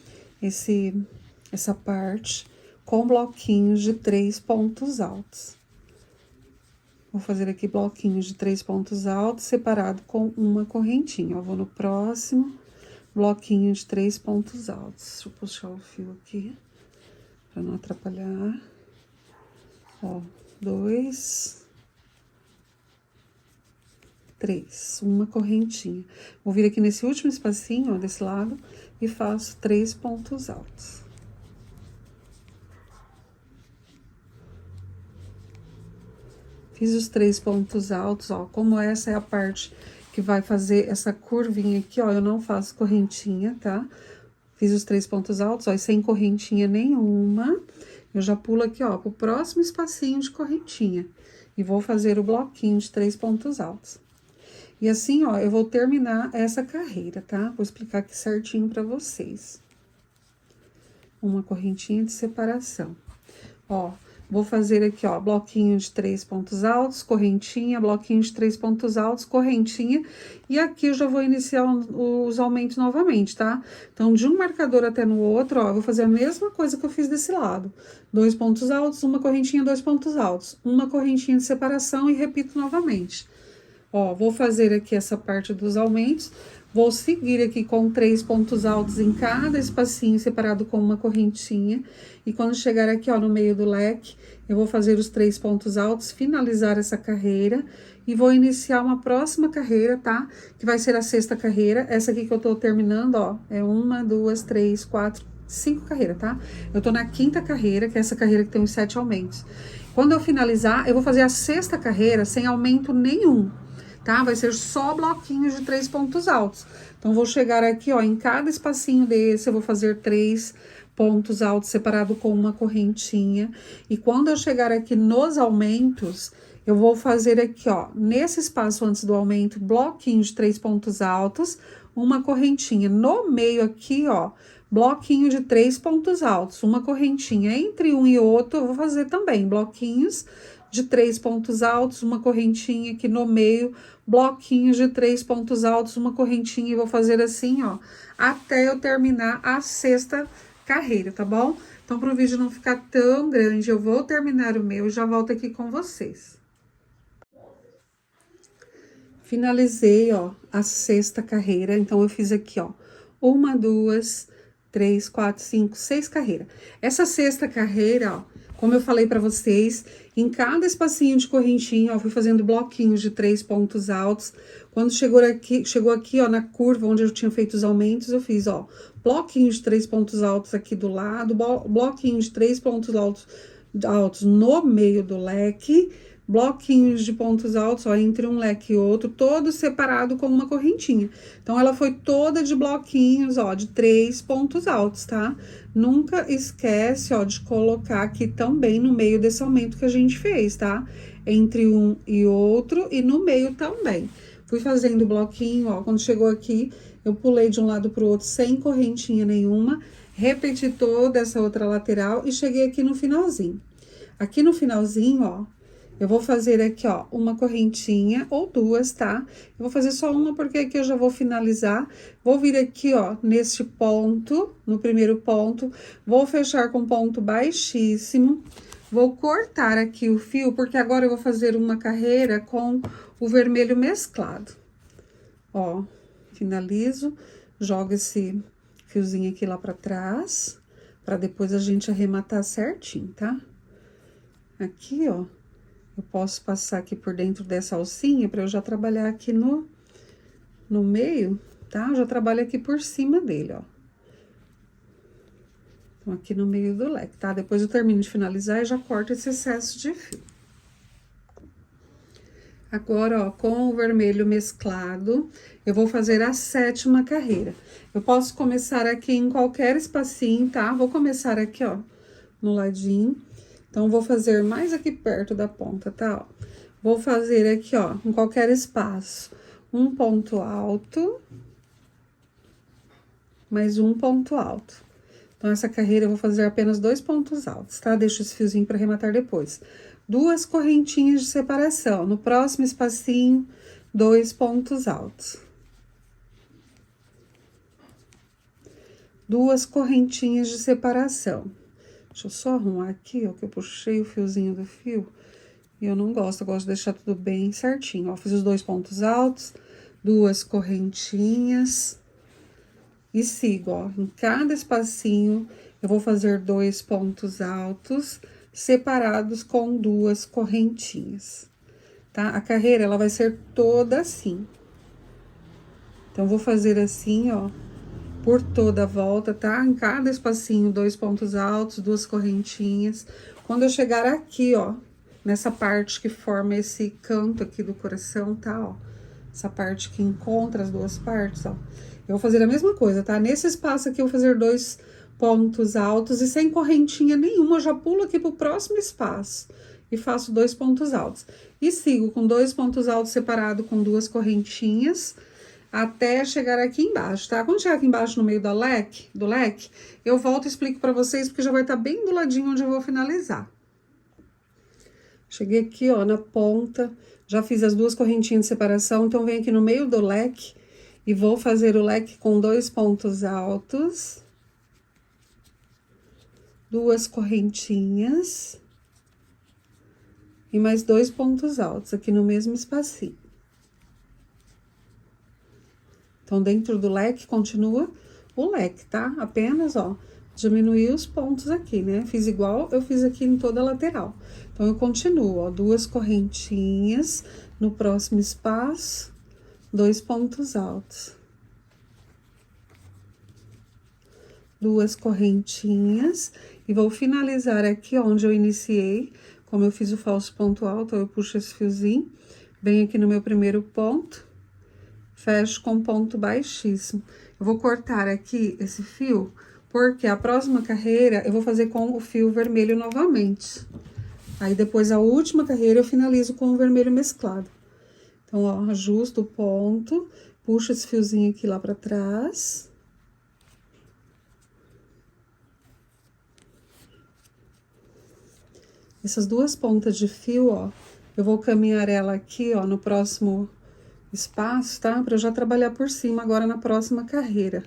essa parte com bloquinhos de 3 pontos altos. Vou fazer aqui bloquinhos de 3 pontos altos, separado com uma correntinha, ó. Vou no próximo, bloquinho de 3 pontos altos. Deixa eu puxar o fio aqui, pra não atrapalhar. Ó, 2, 3, uma correntinha. Vou vir aqui nesse último espacinho, ó, desse lado, e faço 3 pontos altos. Fiz os 3 pontos altos, ó, como essa é a parte que vai fazer essa curvinha aqui, ó, eu não faço correntinha, tá? Fiz os 3 pontos altos, ó, e sem correntinha nenhuma, eu já pulo aqui, ó, pro próximo espacinho de correntinha. E vou fazer o bloquinho de 3 pontos altos. E assim, ó, eu vou terminar essa carreira, tá? Vou explicar aqui certinho pra vocês. Uma correntinha de separação. Ó, vou fazer aqui, ó, bloquinho de 3 pontos altos, correntinha, bloquinho de 3 pontos altos, correntinha. E aqui eu já vou iniciar os aumentos novamente, tá? Então, de um marcador até no outro, ó, eu vou fazer a mesma coisa que eu fiz desse lado. 2 pontos altos, uma correntinha, 2 pontos altos. Uma correntinha de separação e repito novamente. Ó, vou fazer aqui essa parte dos aumentos, vou seguir aqui com 3 pontos altos em cada espacinho, separado com uma correntinha. E quando chegar aqui, ó, no meio do leque, eu vou fazer os 3 pontos altos, finalizar essa carreira. E vou iniciar uma próxima carreira, tá? Que vai ser a 6ª carreira. Essa aqui que eu tô terminando, ó, é 1, 2, 3, 4, 5 carreiras, tá? Eu tô na 5ª carreira, que é essa carreira que tem os 7 aumentos. Quando eu finalizar, eu vou fazer a 6ª carreira sem aumento nenhum. Tá? Vai ser só bloquinhos de 3 pontos altos. Então, vou chegar aqui, ó, em cada espacinho desse, eu vou fazer 3 pontos altos separado com uma correntinha. E quando eu chegar aqui nos aumentos, eu vou fazer aqui, ó, nesse espaço antes do aumento, bloquinho de 3 pontos altos, uma correntinha. No meio aqui, ó, bloquinho de 3 pontos altos, uma correntinha. Entre um e outro, eu vou fazer também bloquinhos de 3 pontos altos, uma correntinha aqui no meio, bloquinhos de 3 pontos altos, uma correntinha, e vou fazer assim, ó, até eu terminar a 6ª carreira, tá bom? Então, para o vídeo não ficar tão grande, eu vou terminar o meu e já volto aqui com vocês. Finalizei, ó, a 6ª carreira, então eu fiz aqui, ó, 1, 2, 3, 4, 5, 6 carreiras. Essa 6ª carreira, ó, como eu falei pra vocês, em cada espacinho de correntinha, ó, fui fazendo bloquinhos de 3 pontos altos. Quando chegou aqui, ó, na curva onde eu tinha feito os aumentos, eu fiz, ó, bloquinhos de 3 pontos altos aqui do lado, bloquinhos de 3 pontos altos no meio do leque, bloquinhos de pontos altos, ó, entre um leque e outro, todo separado com uma correntinha. Então, ela foi toda de bloquinhos, ó, de 3 pontos altos, tá? Nunca esquece, ó, de colocar aqui também no meio desse aumento que a gente fez, tá? Entre um e outro e no meio também. Fui fazendo bloquinho, ó, quando chegou aqui, eu pulei de um lado pro outro sem correntinha nenhuma, repeti toda essa outra lateral e cheguei aqui no finalzinho. Aqui no finalzinho, ó, eu vou fazer aqui, ó, uma correntinha ou 2, tá? Eu vou fazer só uma porque aqui eu já vou finalizar. Vou vir aqui, ó, neste ponto, no primeiro ponto, vou fechar com ponto baixíssimo. Vou cortar aqui o fio, porque agora eu vou fazer uma carreira com o vermelho mesclado. Ó, finalizo, jogo esse fiozinho aqui lá pra trás, pra depois a gente arrematar certinho, tá? Aqui, ó. Eu posso passar aqui por dentro dessa alcinha para eu já trabalhar aqui no meio, tá? Eu já trabalho aqui por cima dele, ó. Então, aqui no meio do leque, tá? Depois eu termino de finalizar e já corto esse excesso de fio. Agora, ó, com o vermelho mesclado, eu vou fazer a 7ª carreira. Eu posso começar aqui em qualquer espacinho, tá? Vou começar aqui, ó, no ladinho. Então, vou fazer mais aqui perto da ponta, tá? Ó. Vou fazer aqui, ó, em qualquer espaço, um ponto alto, mais um ponto alto. Então, essa carreira eu vou fazer apenas 2 pontos altos, tá? Deixo esse fiozinho para arrematar depois. 2 correntinhas de separação. No próximo espacinho, 2 pontos altos. 2 correntinhas de separação. Deixa eu só arrumar aqui, ó, que eu puxei o fiozinho do fio E eu não gosto, eu gosto de deixar tudo bem certinho, ó. Fiz os 2 pontos altos, 2 correntinhas. E sigo, ó, em cada espacinho eu vou fazer 2 pontos altos, separados com 2 correntinhas, tá? A carreira, ela vai ser toda assim. Então, vou fazer assim, ó, por toda a volta, tá? Em cada espacinho, 2 pontos altos, 2 correntinhas. Quando eu chegar aqui, ó, nessa parte que forma esse canto aqui do coração, tá, ó? Essa parte que encontra as 2 partes, ó. Eu vou fazer a mesma coisa, tá? Nesse espaço aqui, eu vou fazer 2 pontos altos e sem correntinha nenhuma, eu já pulo aqui pro próximo espaço e faço 2 pontos altos. E sigo com 2 pontos altos separados com 2 correntinhas, até chegar aqui embaixo, tá? Quando chegar aqui embaixo no meio do leque, eu volto e explico pra vocês, porque já vai estar bem do ladinho onde eu vou finalizar. Cheguei aqui, ó, na ponta, já fiz as 2 correntinhas de separação, então venho aqui no meio do leque e vou fazer o leque com 2 pontos altos, 2 correntinhas e mais 2 pontos altos aqui no mesmo espacinho. Então, dentro do leque, continua o leque, tá? Apenas, ó, diminuir os pontos aqui, né? Fiz igual eu fiz aqui em toda a lateral. Então, eu continuo, ó, 2 correntinhas no próximo espaço, 2 pontos altos. 2 correntinhas e vou finalizar aqui onde eu iniciei. Como eu fiz o falso ponto alto, eu puxo esse fiozinho, venho aqui no meu primeiro ponto, fecho com ponto baixíssimo. Eu vou cortar aqui esse fio, porque a próxima carreira eu vou fazer com o fio vermelho novamente. Aí, depois, a última carreira eu finalizo com o vermelho mesclado. Então, ó, ajusto o ponto, puxo esse fiozinho aqui lá pra trás. Essas 2 pontas de fio, ó, eu vou caminhar ela aqui, ó, no próximo espaço, tá? Pra eu já trabalhar por cima agora na próxima carreira.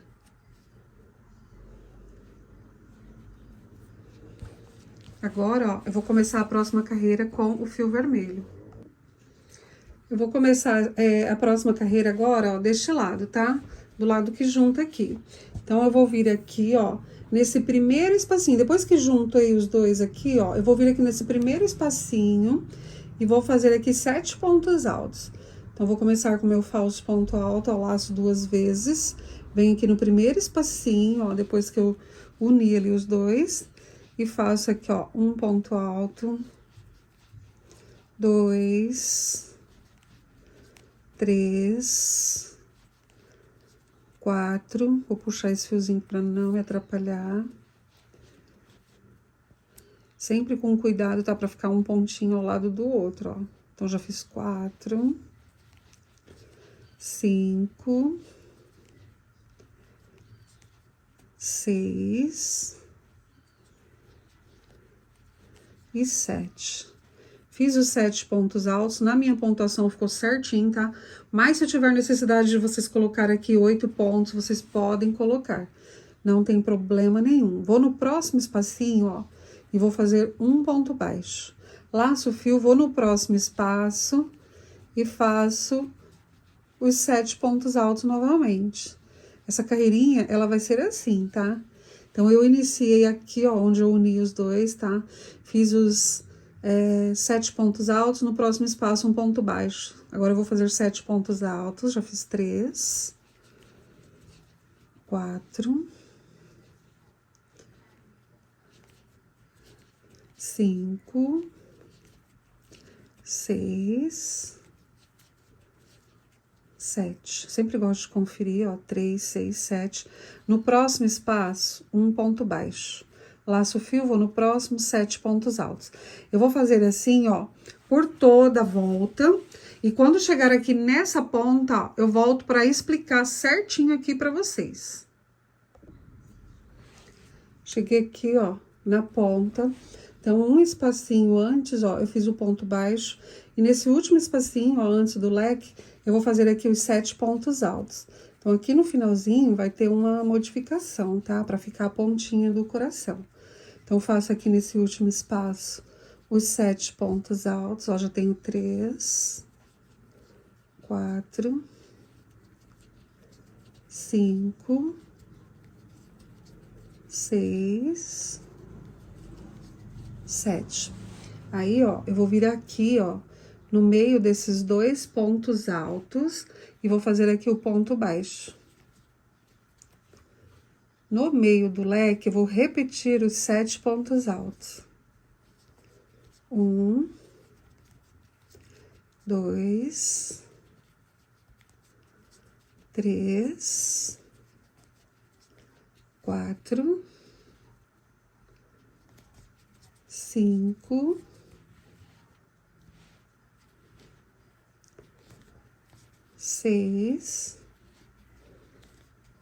Agora, ó, eu vou começar a próxima carreira com o fio vermelho. Eu vou começar a próxima carreira agora, ó, deste lado, tá? Do lado que junta aqui. Então, eu vou vir aqui, ó, nesse primeiro espacinho. Depois que junto aí os 2 aqui, ó, eu vou vir aqui nesse primeiro espacinho e vou fazer aqui 7 pontos altos. Então, vou começar com o meu falso ponto alto, ó, laço 2 vezes. Venho aqui no primeiro espacinho, ó, depois que eu uni ali os 2. E faço aqui, ó, 1 ponto alto. 2. 3. 4. Vou puxar esse fiozinho pra não me atrapalhar. Sempre com cuidado, tá? Pra ficar um pontinho ao lado do outro, ó. Então, já fiz 4. 5, 6 e 7. Fiz os 7 pontos altos, na minha pontuação ficou certinho, tá? Mas se tiver necessidade de vocês colocar aqui 8 pontos, vocês podem colocar. Não tem problema nenhum. Vou no próximo espacinho, ó, e vou fazer 1 ponto baixo. Laço o fio, vou no próximo espaço e faço os 7 pontos altos novamente. Essa carreirinha, ela vai ser assim, tá? Então, eu iniciei aqui, ó, onde eu uni os 2, tá? Fiz os 7 pontos altos, no próximo espaço, 1 ponto baixo. Agora, eu vou fazer 7 pontos altos, já fiz 3, 4, 5, 6, 7. Sempre gosto de conferir, ó, 3, 6, 7. No próximo espaço, 1 ponto baixo. Laço o fio, vou no próximo, 7 pontos altos. Eu vou fazer assim, ó, por toda a volta. E quando chegar aqui nessa ponta, ó, eu volto pra explicar certinho aqui pra vocês. Cheguei aqui, ó, na ponta. Então, um espacinho antes, ó, eu fiz o ponto baixo. E nesse último espacinho, ó, antes do leque, eu vou fazer aqui os 7 pontos altos. Então, aqui no finalzinho vai ter uma modificação, tá? Pra ficar a pontinha do coração. Então, faço aqui nesse último espaço os 7 pontos altos, ó, já tenho 3, 4, 5, 6, 7. Aí, ó, eu vou vir aqui, ó, no meio desses 2 pontos altos e vou fazer aqui o ponto baixo. No meio do leque, eu vou repetir os 7 pontos altos. 1, 2, 3, 4, 5, 6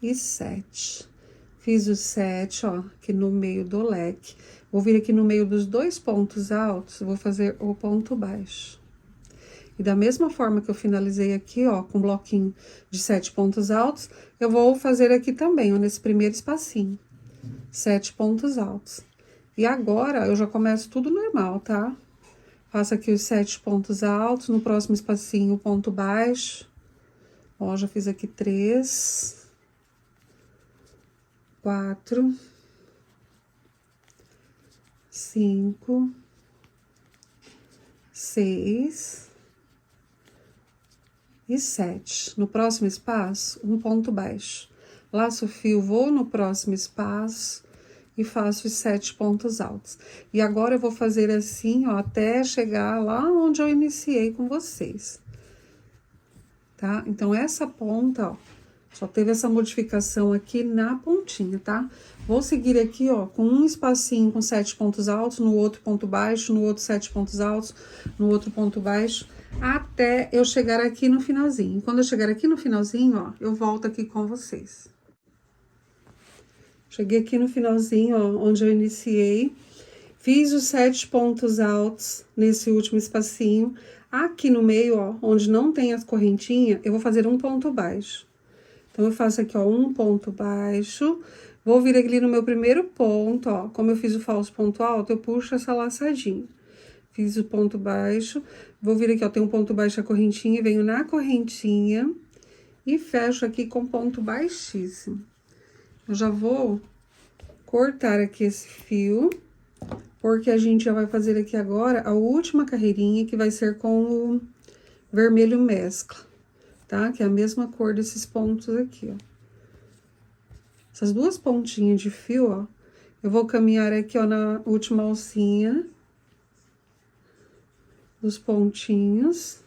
e 7. Fiz os 7, ó, aqui no meio do leque. Vou vir aqui no meio dos 2 pontos altos, vou fazer o ponto baixo. E da mesma forma que eu finalizei aqui, ó, com um bloquinho de 7 pontos altos, eu vou fazer aqui também, ó, nesse primeiro espacinho. 7 pontos altos. E agora, eu já começo tudo normal, tá? Faço aqui os 7 pontos altos, no próximo espacinho, o ponto baixo. Ó, já fiz aqui 3, 4, 5, 6 e 7. No próximo espaço, um ponto baixo. Laço o fio, vou no próximo espaço e faço os 7 pontos altos. E agora eu vou fazer assim, ó, até chegar lá onde eu iniciei com vocês. Tá? Então, essa ponta, ó, só teve essa modificação aqui na pontinha, tá? Vou seguir aqui, ó, com um espacinho com 7 pontos altos, no outro ponto baixo, no outro 7 pontos altos, no outro ponto baixo, até eu chegar aqui no finalzinho. Quando eu chegar aqui no finalzinho, ó, eu volto aqui com vocês. Cheguei aqui no finalzinho, ó, onde eu iniciei. Fiz os 7 pontos altos nesse último espacinho. Aqui no meio, ó, onde não tem as correntinhas, eu vou fazer um ponto baixo. Então, eu faço aqui, ó, um ponto baixo. Vou vir aqui no meu primeiro ponto, ó. Como eu fiz o falso ponto alto, eu puxo essa laçadinha. Fiz o ponto baixo. Vou vir aqui, ó, tem um ponto baixo a correntinha, venho na correntinha e fecho aqui com ponto baixíssimo. Eu já vou cortar aqui esse fio, porque a gente já vai fazer aqui agora a última carreirinha, que vai ser com o vermelho mescla, tá? Que é a mesma cor desses pontos aqui, ó. Essas 2 pontinhas de fio, ó, eu vou caminhar aqui, ó, na última alcinha dos pontinhos,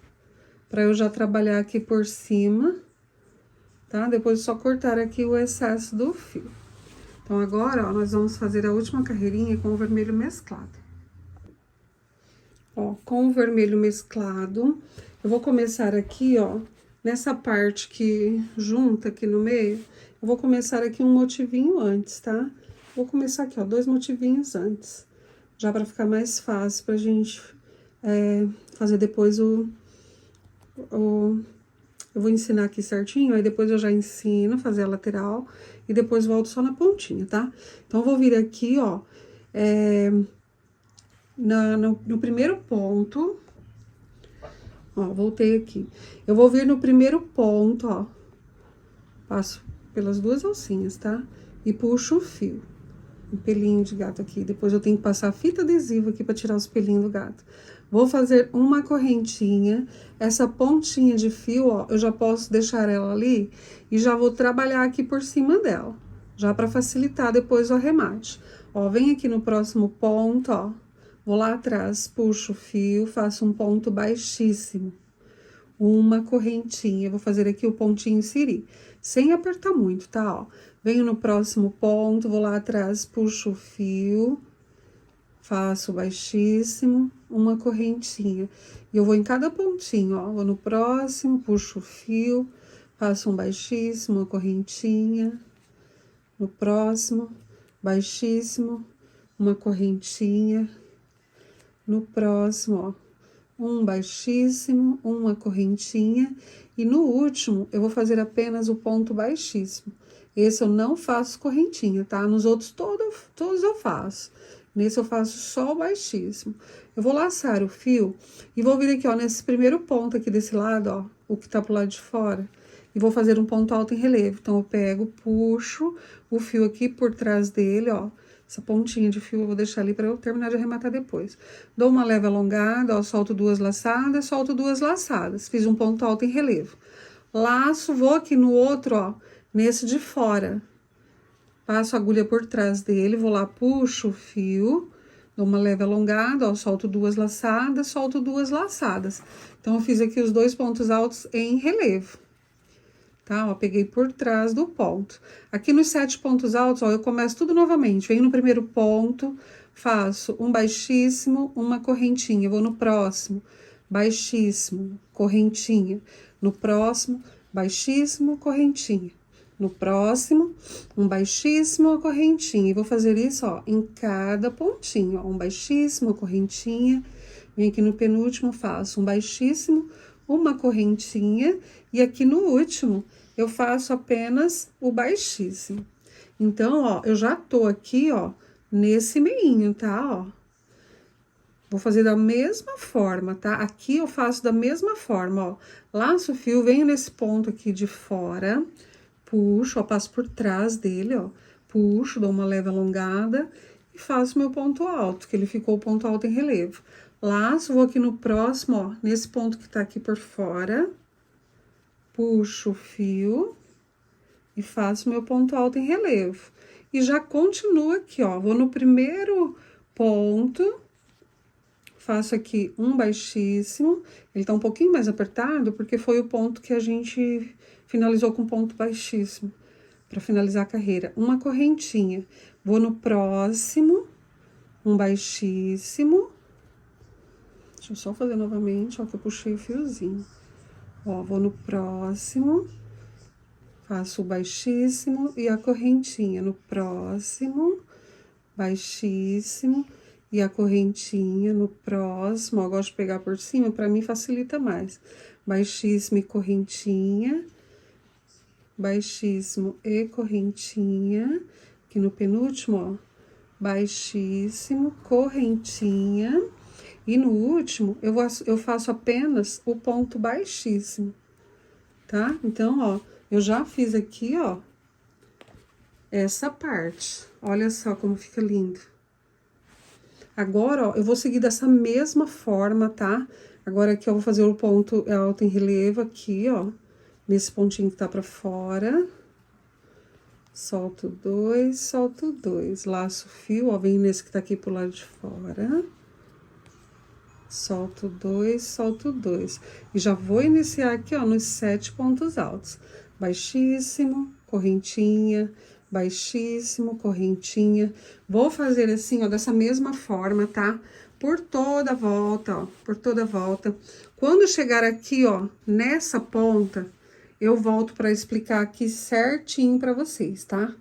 pra eu já trabalhar aqui por cima, tá? Depois só cortar aqui o excesso do fio. Então, agora, ó, nós vamos fazer a última carreirinha com o vermelho mesclado. Ó, com o vermelho mesclado, eu vou começar aqui, ó, nessa parte que junta aqui no meio, eu vou começar aqui um motivinho antes, tá? Vou começar aqui, ó, 2 motivinhos antes, já pra ficar mais fácil pra gente fazer depois eu vou ensinar aqui certinho, aí depois eu já ensino a fazer a lateral e depois volto só na pontinha, tá? Então, eu vou vir aqui, ó, no primeiro ponto, ó, voltei aqui. Eu vou vir no primeiro ponto, ó, passo pelas 2 alcinhas, tá? E puxo o fio, um pelinho de gato aqui. Depois eu tenho que passar fita adesiva aqui pra tirar os pelinhos do gato. Vou fazer uma correntinha, essa pontinha de fio, ó, eu já posso deixar ela ali e já vou trabalhar aqui por cima dela, já pra facilitar depois o arremate. Ó, vem aqui no próximo ponto, ó, vou lá atrás, puxo o fio, faço um ponto baixíssimo, uma correntinha, vou fazer aqui o pontinho siri, sem apertar muito, tá, ó. Venho no próximo ponto, vou lá atrás, puxo o fio, faço baixíssimo, uma correntinha. E eu vou em cada pontinho, ó, vou no próximo, puxo o fio, faço um baixíssimo, uma correntinha, no próximo, baixíssimo, uma correntinha, no próximo, ó, um baixíssimo, uma correntinha, e no último, eu vou fazer apenas o ponto baixíssimo. Esse eu não faço correntinha, tá? Nos outros todos eu faço. Nesse eu faço só o baixíssimo. Eu vou laçar o fio e vou vir aqui, ó, nesse primeiro ponto aqui desse lado, ó, o que tá pro lado de fora. E vou fazer um ponto alto em relevo. Então, eu pego, puxo o fio aqui por trás dele, ó. Essa pontinha de fio eu vou deixar ali pra eu terminar de arrematar depois. Dou uma leve alongada, ó, solto 2 laçadas, solto 2 laçadas. Fiz um ponto alto em relevo. Laço, vou aqui no outro, ó, nesse de fora. Passo a agulha por trás dele, vou lá, puxo o fio, dou uma leve alongada, ó, solto 2 laçadas, solto 2 laçadas. Então, eu fiz aqui os 2 pontos altos em relevo, tá? Ó, peguei por trás do ponto. Aqui nos 7 pontos altos, ó, eu começo tudo novamente. Venho no primeiro ponto, faço um baixíssimo, uma correntinha. Vou no próximo, baixíssimo, correntinha. No próximo, baixíssimo, correntinha. No próximo, um baixíssimo, uma correntinha. E vou fazer isso, ó, em cada pontinho, ó, um baixíssimo, uma correntinha. Vem aqui no penúltimo, faço um baixíssimo, uma correntinha. E aqui no último, eu faço apenas o baixíssimo. Então, ó, eu já tô aqui, ó, nesse meinho, tá, ó. Vou fazer da mesma forma, tá? Aqui eu faço da mesma forma, ó. Laço o fio, venho nesse ponto aqui de fora, puxo, ó, passo por trás dele, ó. Puxo, dou uma leve alongada e faço meu ponto alto, que ele ficou o ponto alto em relevo. Laço, vou aqui no próximo, ó, nesse ponto que tá aqui por fora. Puxo o fio e faço meu ponto alto em relevo. E já continuo aqui, ó. Vou no primeiro ponto, faço aqui um baixíssimo. Ele tá um pouquinho mais apertado, porque foi o ponto que a gente finalizou com ponto baixíssimo, para finalizar a carreira. Uma correntinha. Vou no próximo, um baixíssimo. Deixa eu só fazer novamente, ó, que eu puxei o fiozinho. Ó, vou no próximo, faço o baixíssimo e a correntinha. No próximo, baixíssimo e a correntinha. No próximo, ó, eu gosto de pegar por cima, pra mim facilita mais. Baixíssimo e correntinha. Baixíssimo e correntinha. Aqui no penúltimo, ó, baixíssimo, correntinha. E no último, eu faço apenas o ponto baixíssimo, tá? Então, ó, eu já fiz aqui, ó, essa parte. Olha só como fica lindo. Agora, ó, eu vou seguir dessa mesma forma, tá? Agora aqui eu vou fazer o ponto alto em relevo aqui, ó, nesse pontinho que tá pra fora. Solto 2, solto 2. Laço o fio, ó, vem nesse que tá aqui pro lado de fora. Solto 2, solto 2. E já vou iniciar aqui, ó, nos 7 pontos altos. Baixíssimo, correntinha, baixíssimo, correntinha. Vou fazer assim, ó, dessa mesma forma, tá? Por toda a volta, ó, por toda a volta. Quando chegar aqui, ó, nessa ponta, eu volto pra explicar aqui certinho pra vocês, tá?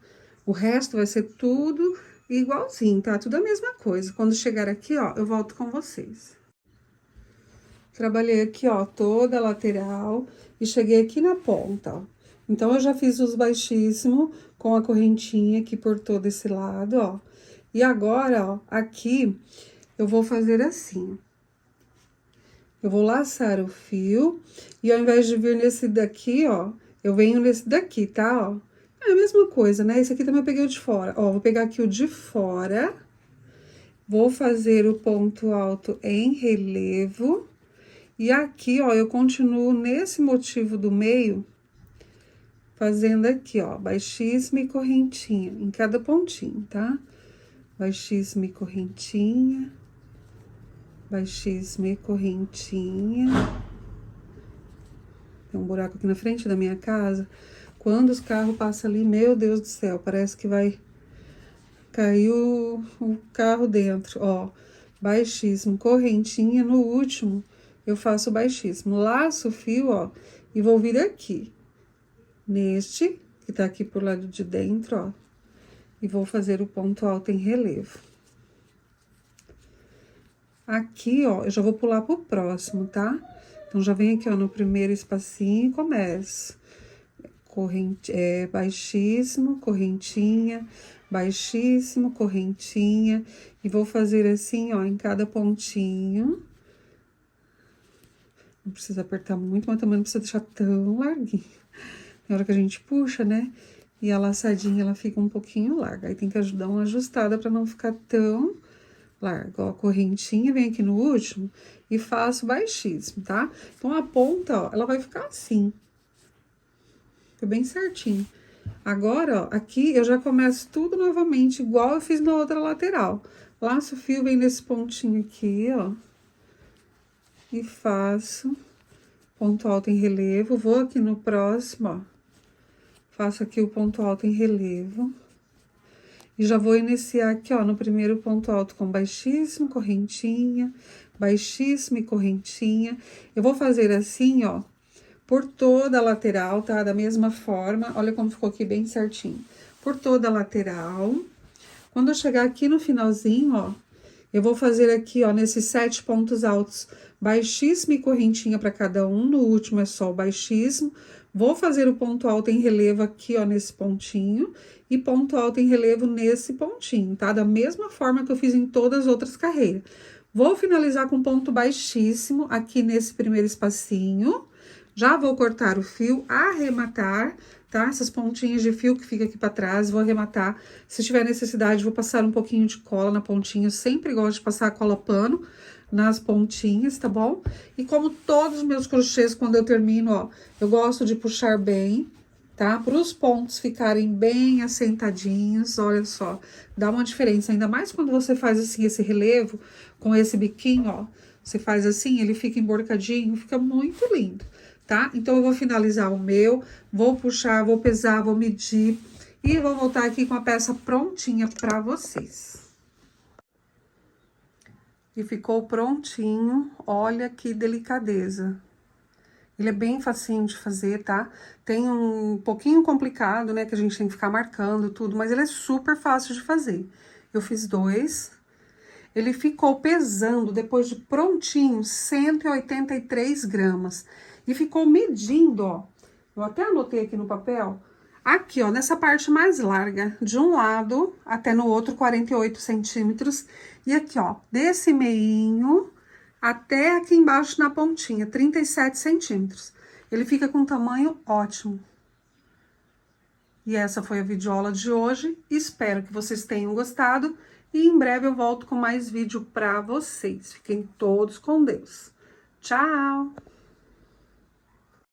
O resto vai ser tudo igualzinho, tá? Tudo a mesma coisa. Quando chegar aqui, ó, eu volto com vocês. Trabalhei aqui, ó, toda a lateral e cheguei aqui na ponta, ó. Então, eu já fiz os baixíssimos com a correntinha aqui por todo esse lado, ó. E agora, ó, aqui, eu vou fazer assim. Eu vou laçar o fio e ao invés de vir nesse daqui, ó, eu venho nesse daqui, tá, ó. É a mesma coisa, né? Esse aqui também eu peguei o de fora. Ó, vou pegar aqui o de fora. Vou fazer o ponto alto em relevo. E aqui, ó, eu continuo nesse motivo do meio, fazendo aqui, ó, baixíssima e correntinha, em cada pontinho, tá? Baixíssima e correntinha, baixíssima e correntinha. Tem um buraco aqui na frente da minha casa. Quando os carros passam ali, meu Deus do céu, parece que vai cair o carro dentro, ó. Baixíssimo, correntinha, no último eu faço baixíssimo, laço o fio, ó, e vou vir aqui, neste, que tá aqui pro lado de dentro, ó, e vou fazer o ponto alto em relevo. Aqui, ó, eu já vou pular pro próximo, tá? Então, já vem aqui, ó, no primeiro espacinho e começo. Baixíssimo, correntinha, baixíssimo, correntinha, e vou fazer assim, ó, em cada pontinho. Não precisa apertar muito, mas também não precisa deixar tão larguinho. Na hora que a gente puxa, né? E a laçadinha, ela fica um pouquinho larga. Aí tem que dar uma ajustada pra não ficar tão larga. Ó, a correntinha, vem aqui no último e faço baixíssimo, tá? Então, a ponta, ó, ela vai ficar assim. Fica bem certinho. Agora, ó, aqui eu já começo tudo novamente, igual eu fiz na outra lateral. Laço o fio, vem nesse pontinho aqui, ó. E faço ponto alto em relevo. Vou aqui no próximo, ó. Faço aqui o ponto alto em relevo. E já vou iniciar aqui, ó, no primeiro ponto alto com baixíssimo, correntinha, baixíssimo e correntinha. Eu vou fazer assim, ó, por toda a lateral, tá? Da mesma forma, olha como ficou aqui bem certinho. Por toda a lateral. Quando eu chegar aqui no finalzinho, ó, eu vou fazer aqui, ó, nesses 7 pontos altos, baixíssimo e correntinha para cada um. No último é só o baixíssimo. Vou fazer o ponto alto em relevo aqui, ó, nesse pontinho. E ponto alto em relevo nesse pontinho, tá? Da mesma forma que eu fiz em todas as outras carreiras. Vou finalizar com ponto baixíssimo aqui nesse primeiro espacinho. Já vou cortar o fio, arrematar, tá? Essas pontinhas de fio que fica aqui pra trás, vou arrematar. Se tiver necessidade, vou passar um pouquinho de cola na pontinha. Eu sempre gosto de passar cola pano nas pontinhas, tá bom? E como todos os meus crochês, quando eu termino, ó, eu gosto de puxar bem, tá? Para os pontos ficarem bem assentadinhos, olha só, dá uma diferença. Ainda mais quando você faz assim esse relevo com esse biquinho, ó. Você faz assim, ele fica emborcadinho, fica muito lindo, tá? Então, eu vou finalizar o meu, vou puxar, vou pesar, vou medir e vou voltar aqui com a peça prontinha pra vocês. E ficou prontinho, olha que delicadeza. Ele é bem facinho de fazer, tá? Tem um pouquinho complicado, né, que a gente tem que ficar marcando tudo, mas ele é super fácil de fazer. Eu fiz 2. Ele ficou pesando, depois de prontinho, 183 gramas. E ficou medindo, ó. Eu até anotei aqui no papel. Aqui, ó, nessa parte mais larga, de um lado até no outro, 48 centímetros. E aqui, ó, desse meinho até aqui embaixo na pontinha, 37 centímetros. Ele fica com um tamanho ótimo. E essa foi a videoaula de hoje. Espero que vocês tenham gostado. E em breve eu volto com mais vídeo pra vocês. Fiquem todos com Deus. Tchau!